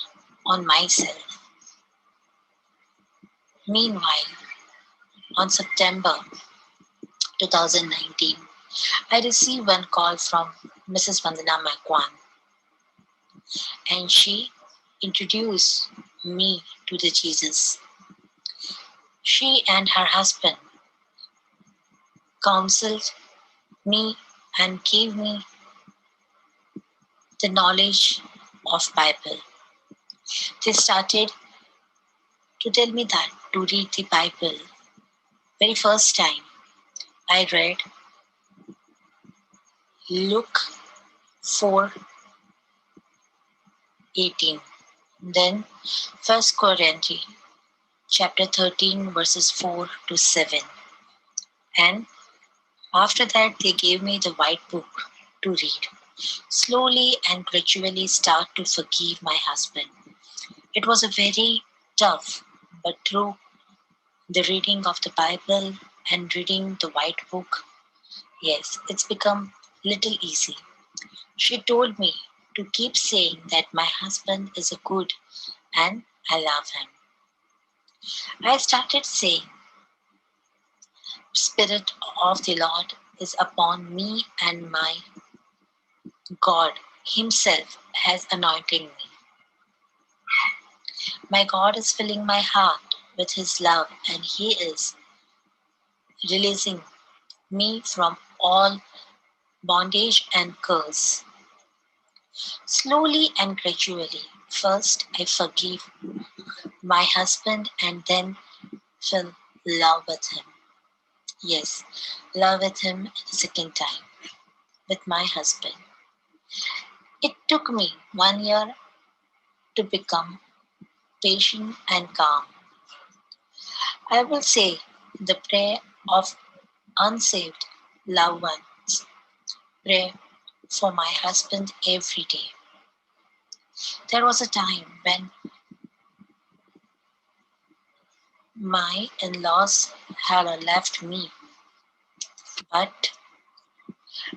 on myself. Meanwhile, on September 2019, I received one call from Mrs. Vandana Makwan and she introduced me to the Jesus. She and her husband counseled me and gave me the knowledge of Bible. They started to tell me that to read the Bible. Very first time I read Luke 4:18, then 1 Corinthians chapter 13 verses 4 to 7. And after that they gave me the white book to read. Slowly and gradually start to forgive my husband. It was a very tough, but through the reading of the Bible and reading the white book, yes, it's become little easy. She told me to keep saying that my husband is a good and I love him. I started saying, Spirit of the Lord is upon me and my God himself has anointed me. My God is filling my heart with his love and he is releasing me from all bondage and curse. Slowly and gradually, first I forgive my husband and then fell in love with him. Yes, love with him the second time, with my husband. It took me 1 year to become patient and calm. I will say the prayer of unsaved loved ones. Pray for my husband every day. There was a time when my in-laws had left me, but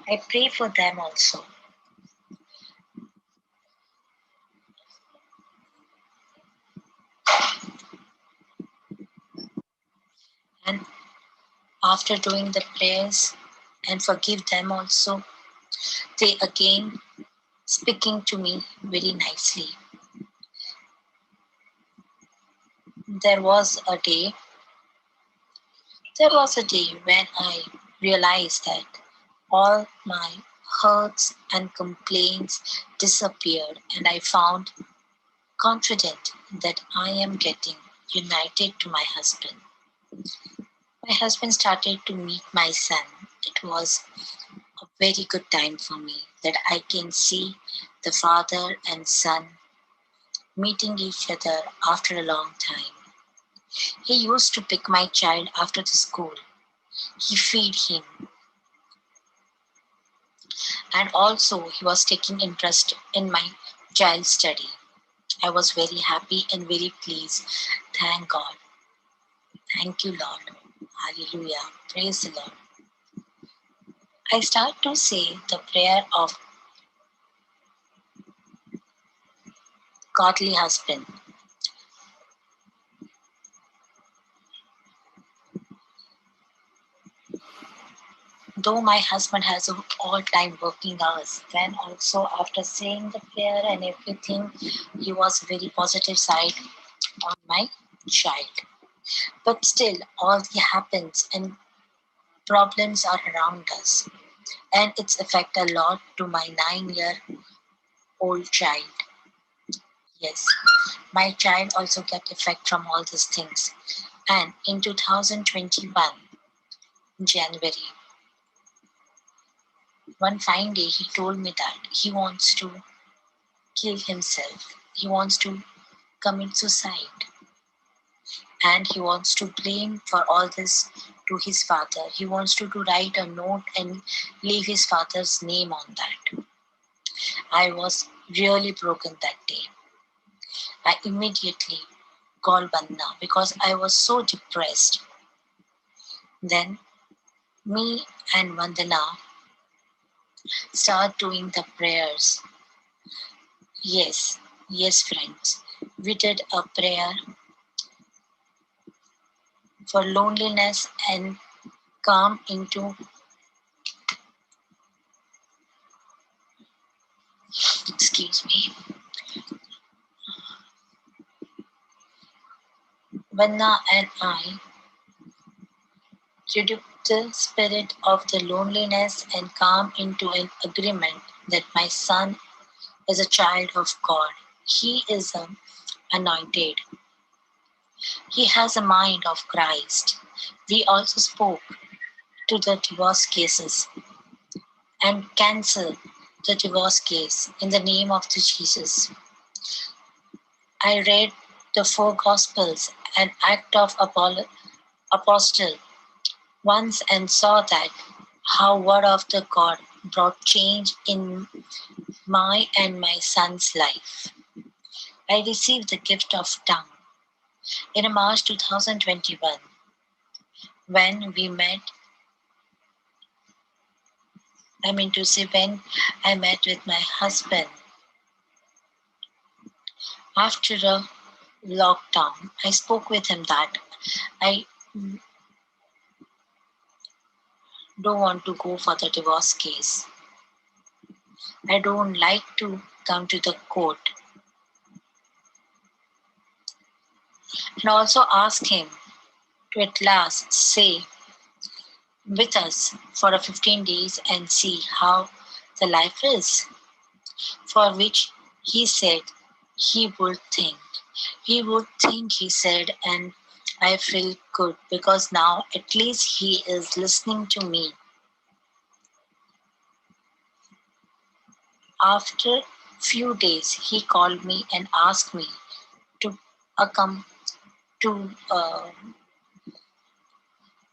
I pray for them also. And after doing the prayers and forgive them also, they again speaking to me very nicely. There was a day when I realized that all my hurts and complaints disappeared and I found confident that I am getting united to my husband. My husband started to meet my son It was a very good time for me that I can see the father and son meeting each other after a long time. He used to pick my child after the school. He feed him. And also he was taking interest in my child's study. I was very happy and very pleased. Thank God. Thank you, Lord. Hallelujah. Praise the Lord. I start to say the prayer of godly husband. Though my husband has all-time working hours, then also after saying the prayer and everything, he was very positive side on my child. But still, all the happens and problems are around us, and it's affect a lot to my 9-year-old child. Yes, my child also get effect from all these things. And in 2021, January, one fine day, he told me that he wants to kill himself. He wants to commit suicide. And he wants to blame for all this to his father. He wants to write a note and leave his father's name on that. I was really broken that day. I immediately called Bandna because I was so depressed. Then me and Vandana start doing the prayers. Yes, friends. We did a prayer for loneliness and calm into, excuse me, Vanna and I reduced the spirit of the loneliness and calm into an agreement that my son is a child of God. He is anointed. He has a mind of Christ. We also spoke to the divorce cases and cancel the divorce case in the name of the Jesus. I read the 4 Gospels and Act of Apostle once and saw that how Word of the God brought change in my and my son's life. I received the gift of tongue in March 2021 when we met. When I met with my husband after a lockdown. I spoke with him that I don't want to go for the divorce case. I don't like to come to the court. And also ask him to at last stay with us for 15 days and see how the life is. For which he said he would think. He would think, he said, and I feel good because now at least he is listening to me. After few days, he called me and asked me to come to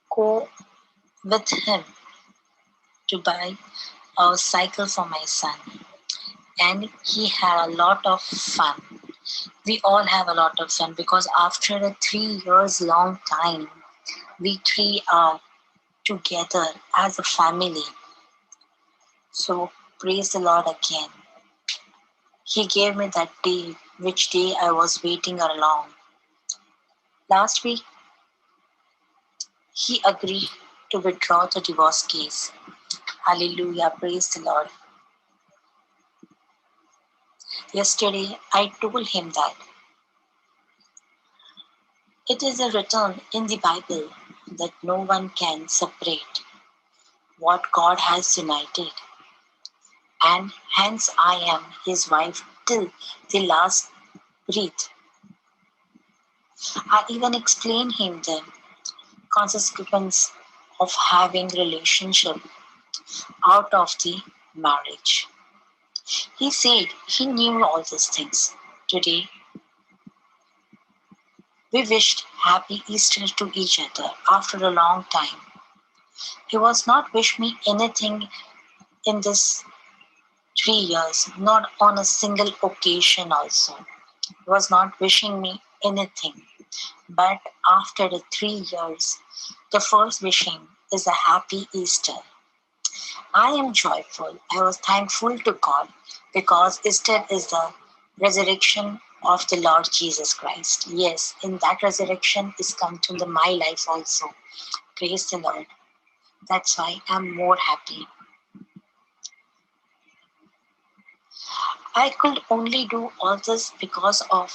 go with him to buy a cycle for my son. And he had a lot of fun. We all have a lot of fun because after a 3 years long time, we 3 are together as a family. So praise the Lord again. He gave me that day, which day I was waiting along. Last week, he agreed to withdraw the divorce case. Hallelujah, praise the Lord. Yesterday, I told him that it is written in the Bible that no one can separate what God has united. And hence I am his wife till the last breath. I even explained him the consequence of having relationship out of the marriage. He said he knew all these things. Today, we wished happy Easter to each other after a long time. He was not wish me anything in this 3 years, not on a single occasion also. He was not wishing me anything. But after the 3 years, the first wishing is a happy Easter. I am joyful. I was thankful to God because Easter is the resurrection of the Lord Jesus Christ. Yes, in that resurrection is come to my life also. Praise the Lord. That's why I'm more happy. I could only do all this because of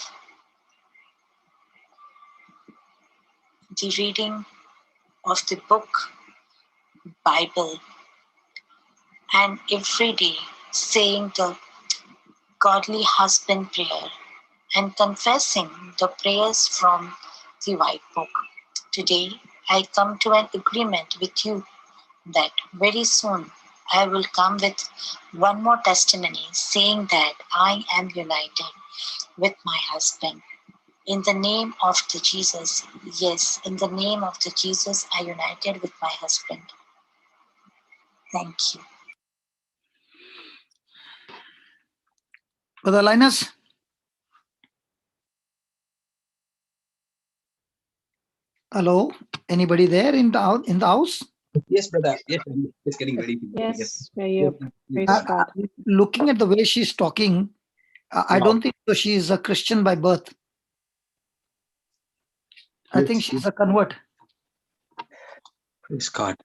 the reading of the book Bible and every day saying the godly husband prayer and confessing the prayers from the white book. Today, I come to an agreement with you that very soon I will come with one more testimony saying that I am united with my husband. In the name of the Jesus, yes, in the name of the Jesus, I united with my husband. Thank you. Brother Linus? Hello? Anybody there in the house? Yes, brother. Yes, I'm just getting ready. Yes, we're here. Praise God. Looking at the way she's talking, I Wow. don't think so she is a Christian by birth. I Yes, think she's yes. a convert. Praise God.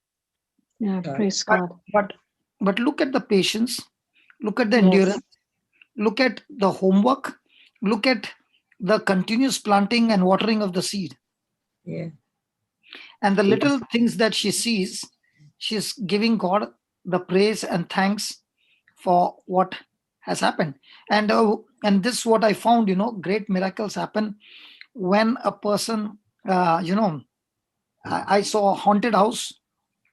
Yeah, praise God. But look at the patience, look at the Yes. endurance, look at the homework, look at the continuous planting and watering of the seed. Yeah. And the little things that she sees, she's giving God the praise and thanks for what has happened. And this is what I found, great miracles happen when a person, I saw a haunted house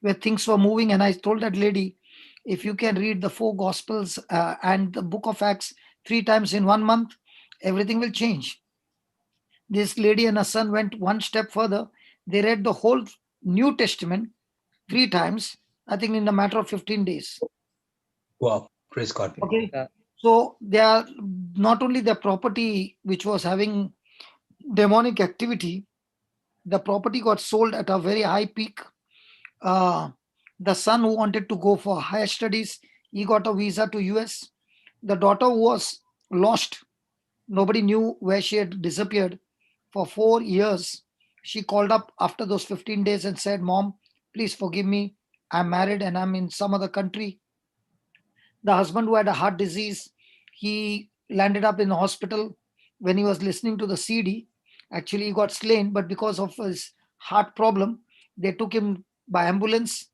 where things were moving, and I told that lady, if you can read the 4 Gospels and the book of Acts 3 times in 1 month, everything will change. This lady and her son went one step further. They read the whole New Testament 3 times, I think in a matter of 15 days. Wow. Praise God. Okay. So they are not only their property, which was having demonic activity, the property got sold at a very high peak. The son who wanted to go for higher studies, he got a visa to US. The daughter was lost. Nobody knew where she had disappeared for 4 years. She called up after those 15 days and said, Mom, please forgive me. I'm married and I'm in some other country. The husband, who had a heart disease, he landed up in the hospital. When he was listening to the CD, actually he got slain, but because of his heart problem, they took him by ambulance.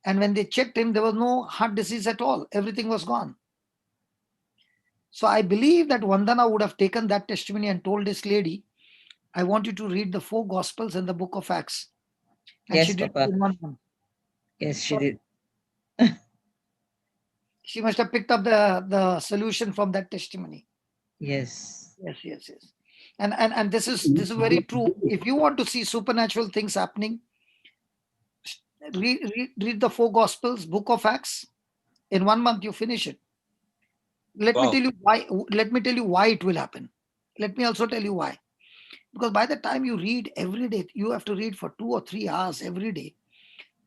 And when they checked him, there was no heart disease at all. Everything was gone. So I believe that Vandana would have taken that testimony and told this lady, I want you to read the 4 Gospels and the book of Acts. And Yes, she did Papa. it in 1 month. Yes, she did. She must have picked up the solution from that testimony. Yes. Yes. And this is very true. If you want to see supernatural things happening, read the 4 Gospels, book of Acts. In 1 month, you finish it. Let me tell you why. Let me tell you why it will happen. Let me also tell you why. Because by the time you read every day, you have to read for 2 or 3 hours every day.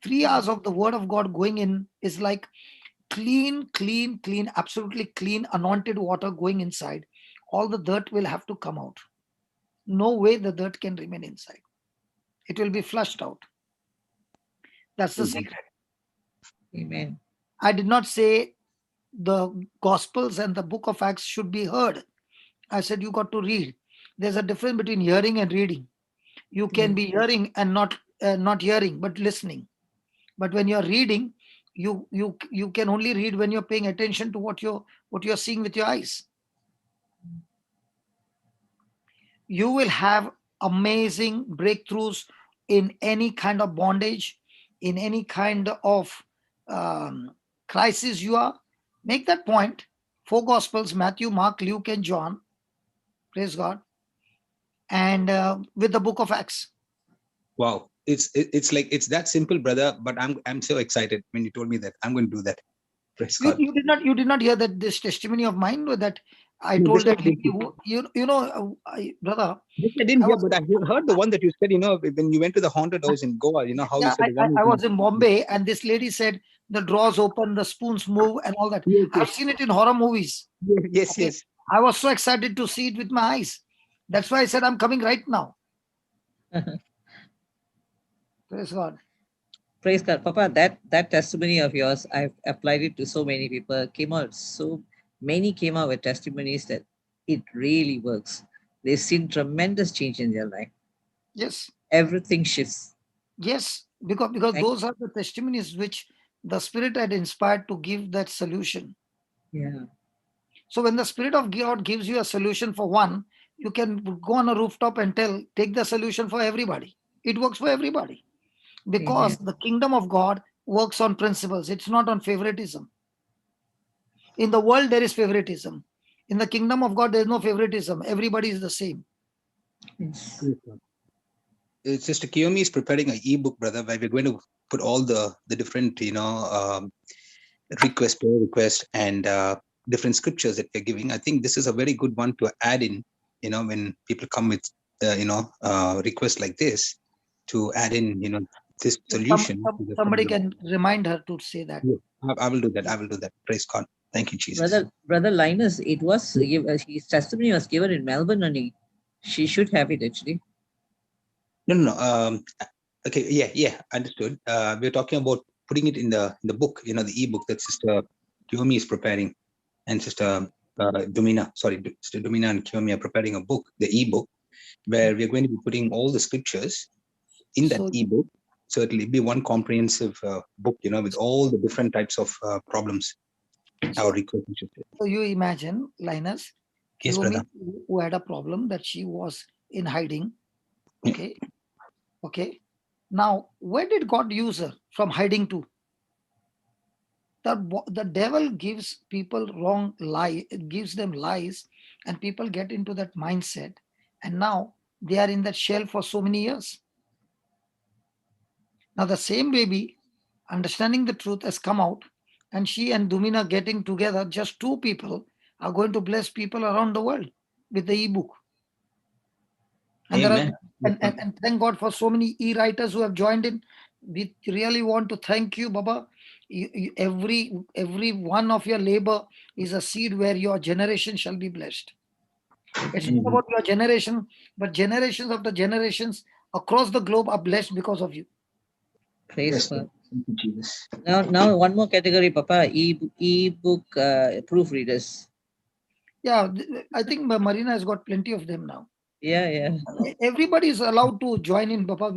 3 hours of the Word of God going in is like clean, absolutely clean, anointed water going inside. All the dirt will have to come out. No way the dirt can remain inside. It will be flushed out. That's the secret. Amen. I did not say the Gospels and the book of Acts should be heard. I said you got to read. There's a difference between hearing and reading. You can be hearing and not hearing, but listening. But when you're reading, you can only read when you're paying attention to what you're seeing with your eyes. You will have amazing breakthroughs in any kind of bondage, in any kind of crisis you are, make that point. 4 Gospels, Matthew, Mark, Luke, and John. Praise God. And with the book of Acts. Wow. It's like, it's that simple, brother. But I'm so excited when you told me that. I'm going to do that. Praise God. You did not hear that this testimony of mine that I No, told this one that I didn't brother. This I didn't I hear, was, but I heard the one that you said, when you went to the haunted house in Goa, how you yeah, said the one. I was in Bombay, and this lady said the drawers open, the spoons move, and all that. Yes, I've seen it in horror movies. yes, Okay? yes. I was so excited to see it with my eyes. That's why I said I'm coming right now. Praise God. Praise God. Papa, that testimony of yours, I've applied it to so many people. So many came out with testimonies that it really works. They've seen tremendous change in their life. Yes. Everything shifts. Yes, because those are the testimonies which the Spirit had inspired to give that solution. Yeah. So when the Spirit of God gives you a solution for one, you can go on a rooftop and take the solution for everybody. It works for everybody. Because Amen. the kingdom of God works on principles. It's not on favoritism. In the world, there is favoritism. In the kingdom of God, there is no favoritism. Everybody is the same. Yes. It's just Kiyomi is preparing an ebook, brother, where we're going to put all the different, prayer request, and different scriptures that we're giving. I think this is a very good one to add in, when people come with, requests like this, to add in, this solution. Somebody can remind her to say that. Yeah, I will do that. I will do that. Praise God. Thank you, Jesus. Brother Linus, it was his testimony was given in Melbourne only. She should have it actually. No. Okay. Yeah. Understood. We're talking about putting it in the book. The ebook that Sister Kiyomi is preparing, and Sister Sister Domina and Kiyomi are preparing a book, the ebook, where we're going to be putting all the scriptures in that ebook. So it'll be one comprehensive book, with all the different types of problems. Our request. So you imagine, Linus, Yes, Kiyomi, brother. who had a problem that she was in hiding. Okay. Okay. Now, where did God use her from hiding to? The devil gives people wrong lie. It gives them lies, and people get into that mindset. And now they are in that shell for so many years. Now the same baby, understanding the truth, has come out, and she and Dumina getting together, just 2 people, are going to bless people around the world with the ebook. And Amen. and thank God for so many e-writers who have joined in. We really want to thank you, Baba. Every one of your labor is a seed where your generation shall be blessed. It's not about your generation, but generations after generations across the globe are blessed because of you. Praise God. Thank you, Jesus. Now one more category, Papa. E-book proofreaders. Yeah, I think Marina has got plenty of them now. Yeah. Everybody is allowed to join in, Papa.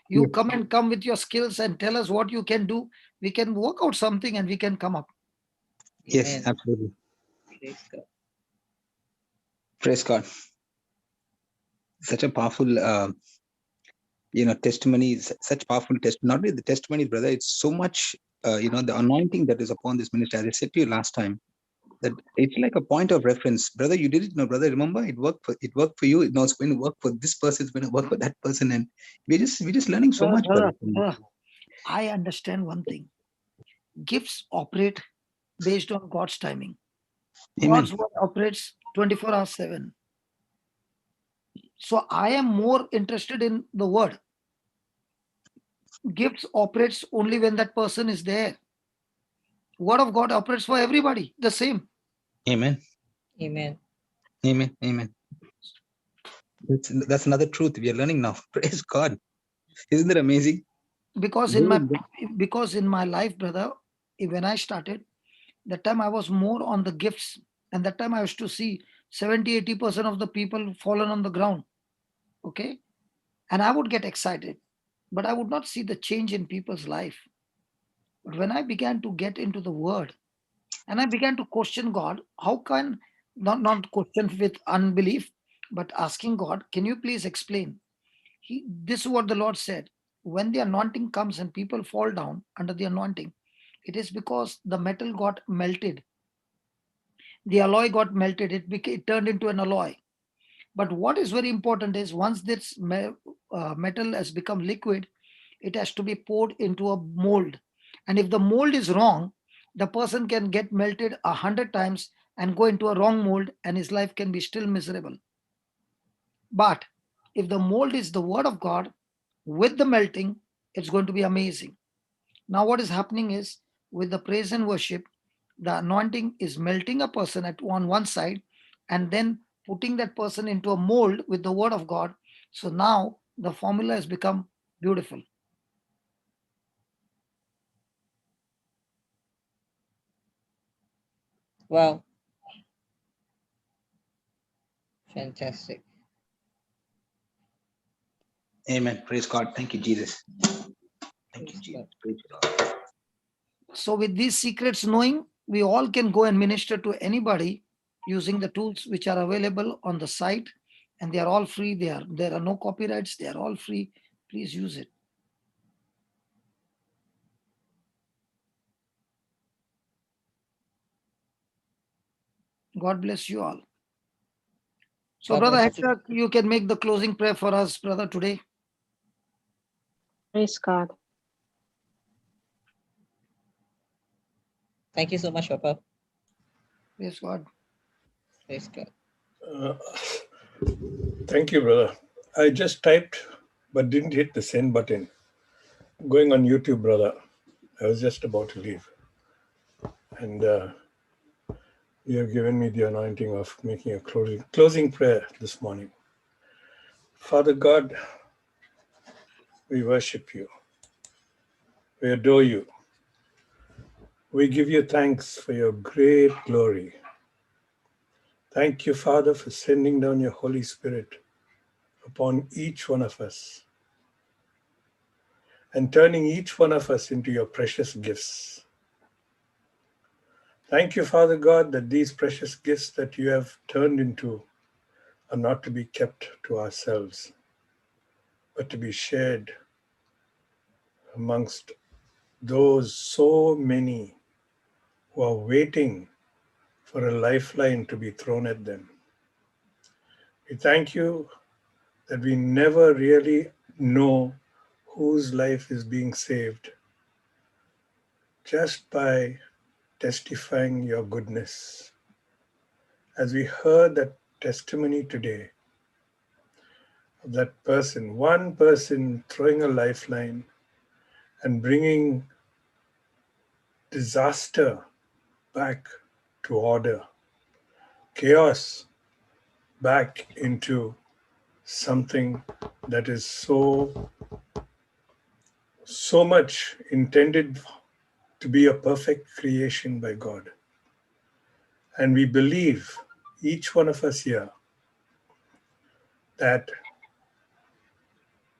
You come with your skills and tell us what you can do. We can work out something and we can come up. Yes, Amen. absolutely. Praise God. Praise God. Such a powerful, testimonies. Such powerful not only the testimonies, brother. It's so much, the anointing that is upon this ministry. As I said to you last time, that it's like a point of reference, brother. You did it, no, brother. Remember, it worked for you. Now it's going to work for this person. It's going to work for that person, and we're just learning so much, brother. I understand one thing. Gifts operate based on God's timing. Amen. God's word operates 24 hours 7. So I am more interested in the word. Gifts operates only when that person is there. Word of God operates for everybody, the same. Amen. Amen. Amen. Amen. That's another truth we are learning now. Praise God. Isn't that amazing? Because in my life, brother, when I started, that time I was more on the gifts, and that time I used to see 70-80% of the people fallen on the ground. Okay, and I would get excited, but I would not see the change in people's life. But when I began to get into the word, and I began to question God, how can not question with unbelief, but asking God, can you please explain? This is what the Lord said. when the anointing comes and people fall down under the anointing, it is because the metal got melted. The alloy got melted. It turned into an alloy. But what is very important is once this metal has become liquid, it has to be poured into a mold. And if the mold is wrong, the person can get melted 100 times and go into a wrong mold, and his life can be still miserable. But if the mold is the word of God with the melting, it's going to be amazing. Now, what is happening is with the praise and worship, the anointing is melting a person on one side and then putting that person into a mold with the word of God. So now the formula has become beautiful. Wow. Fantastic. Amen. Praise God. Thank you, Jesus. Thank you, Praise Jesus. God. Praise God. So with these secrets knowing, we all can go and minister to anybody using the tools which are available on the site, and they are all free. There are no copyrights. They are all free. Please use it. God bless you all. So, God Brother bless you. Hector, you can make the closing prayer for us, brother, today. Praise God. Thank you so much, Papa. Praise God. Praise God. Thank you, brother. I just typed but didn't hit the send button. Going on YouTube, brother. I was just about to leave. And you have given me the anointing of making a closing prayer this morning. Father God, we worship you. We adore you. We give you thanks for your great glory. Thank you, Father, for sending down your Holy Spirit upon each one of us and turning each one of us into your precious gifts. Thank you, Father God, that these precious gifts that you have turned into are not to be kept to ourselves, but to be shared amongst those so many who are waiting for a lifeline to be thrown at them. We thank you that we never really know whose life is being saved just by testifying your goodness. As we heard that testimony today of that person, one person throwing a lifeline and bringing disaster back to order, chaos back into something that is so much intended to be a perfect creation by God. And we believe, each one of us here, that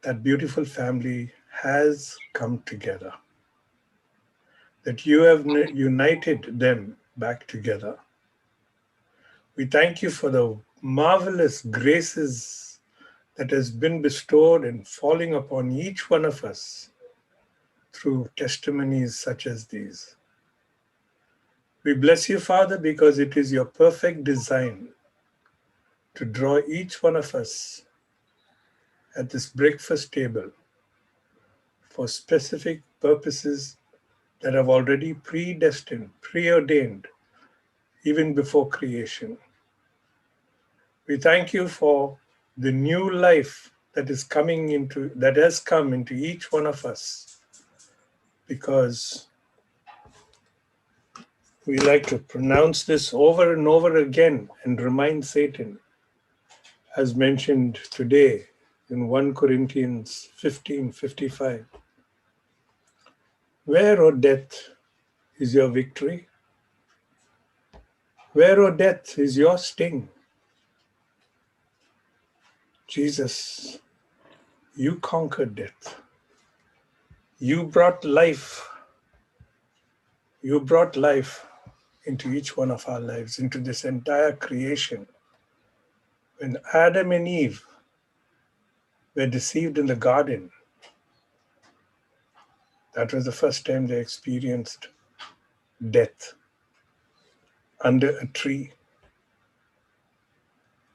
that beautiful family has come together, that you have united them back together. We thank you for the marvelous graces that has been bestowed and falling upon each one of us through testimonies such as these. We bless you, Father, because it is your perfect design to draw each one of us at this breakfast table for specific purposes that have already predestined, preordained, even before creation. We thank you for the new life that has come into each one of us, because we like to pronounce this over and over again and remind Satan, as mentioned today in 1 Corinthians 15:55. Where, O death, is your victory? Where, O death, is your sting? Jesus, you conquered death. You brought life. You brought life into each one of our lives, into this entire creation. When Adam and Eve were deceived in the garden, That was the first time they experienced death under a tree.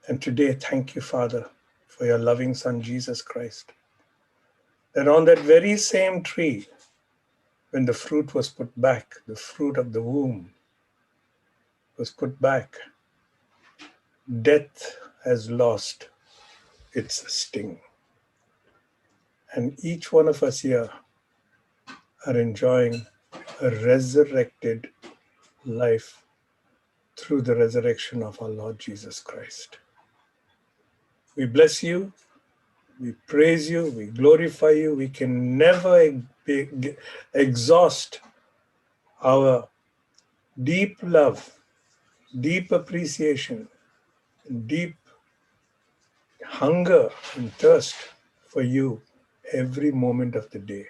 And today, thank you, Father, for your loving Son, Jesus Christ, that on that very same tree, when the fruit was put back, the fruit of the womb was put back, death has lost its sting. And each one of us here are enjoying a resurrected life through the resurrection of our Lord Jesus Christ. We bless you, we praise you, we glorify you. We can never exhaust our deep love, deep appreciation, and deep hunger and thirst for you every moment of the day.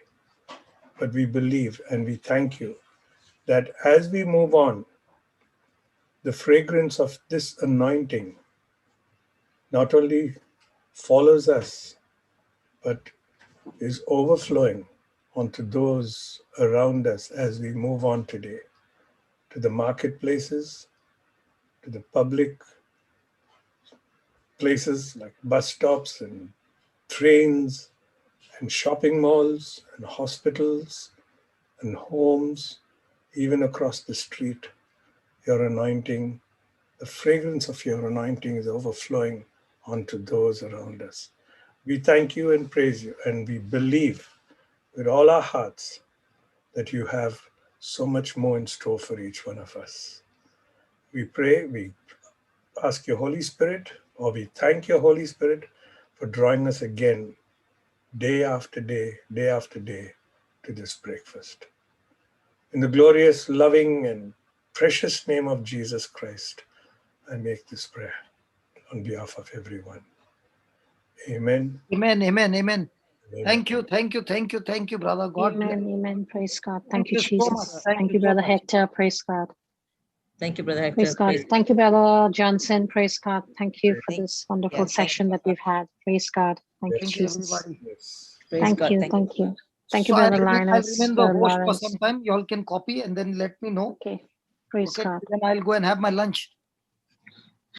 But we believe and we thank you that as we move on, the fragrance of this anointing not only follows us, but is overflowing onto those around us as we move on today, to the marketplaces, to the public places like bus stops and trains and shopping malls and hospitals and homes, even across the street. Your anointing, the fragrance of your anointing is overflowing onto those around us. We thank you and praise you, and we believe with all our hearts that you have so much more in store for each one of us. We pray, we ask your Holy Spirit, or we thank your Holy Spirit for drawing us again, day after day after day, to this breakfast. In the glorious, loving, and precious name of Jesus Christ, I make this prayer on behalf of everyone. Amen. Amen. Amen. Amen. Amen. Thank you, brother. God bless. Amen. Amen. Praise God. Thank you, so much. Jesus. Thank Thank you you, so Brother much. Hector. Praise God. Thank you, Brother Hector. Praise God. Thank you, Brother Johnson. Praise God. Thank you for Thank- this wonderful yeah, thank session that we've had. Praise God. Thank you, Thank you, Jesus. everybody. Yes. Praise Thank God. you. Thank Thank you. Thank you, So Brother I'll Linus, remain the Brother host for Lawrence. some time. You all can copy and then let me know. Okay. Praise Okay. God. Then I'll go and have my lunch.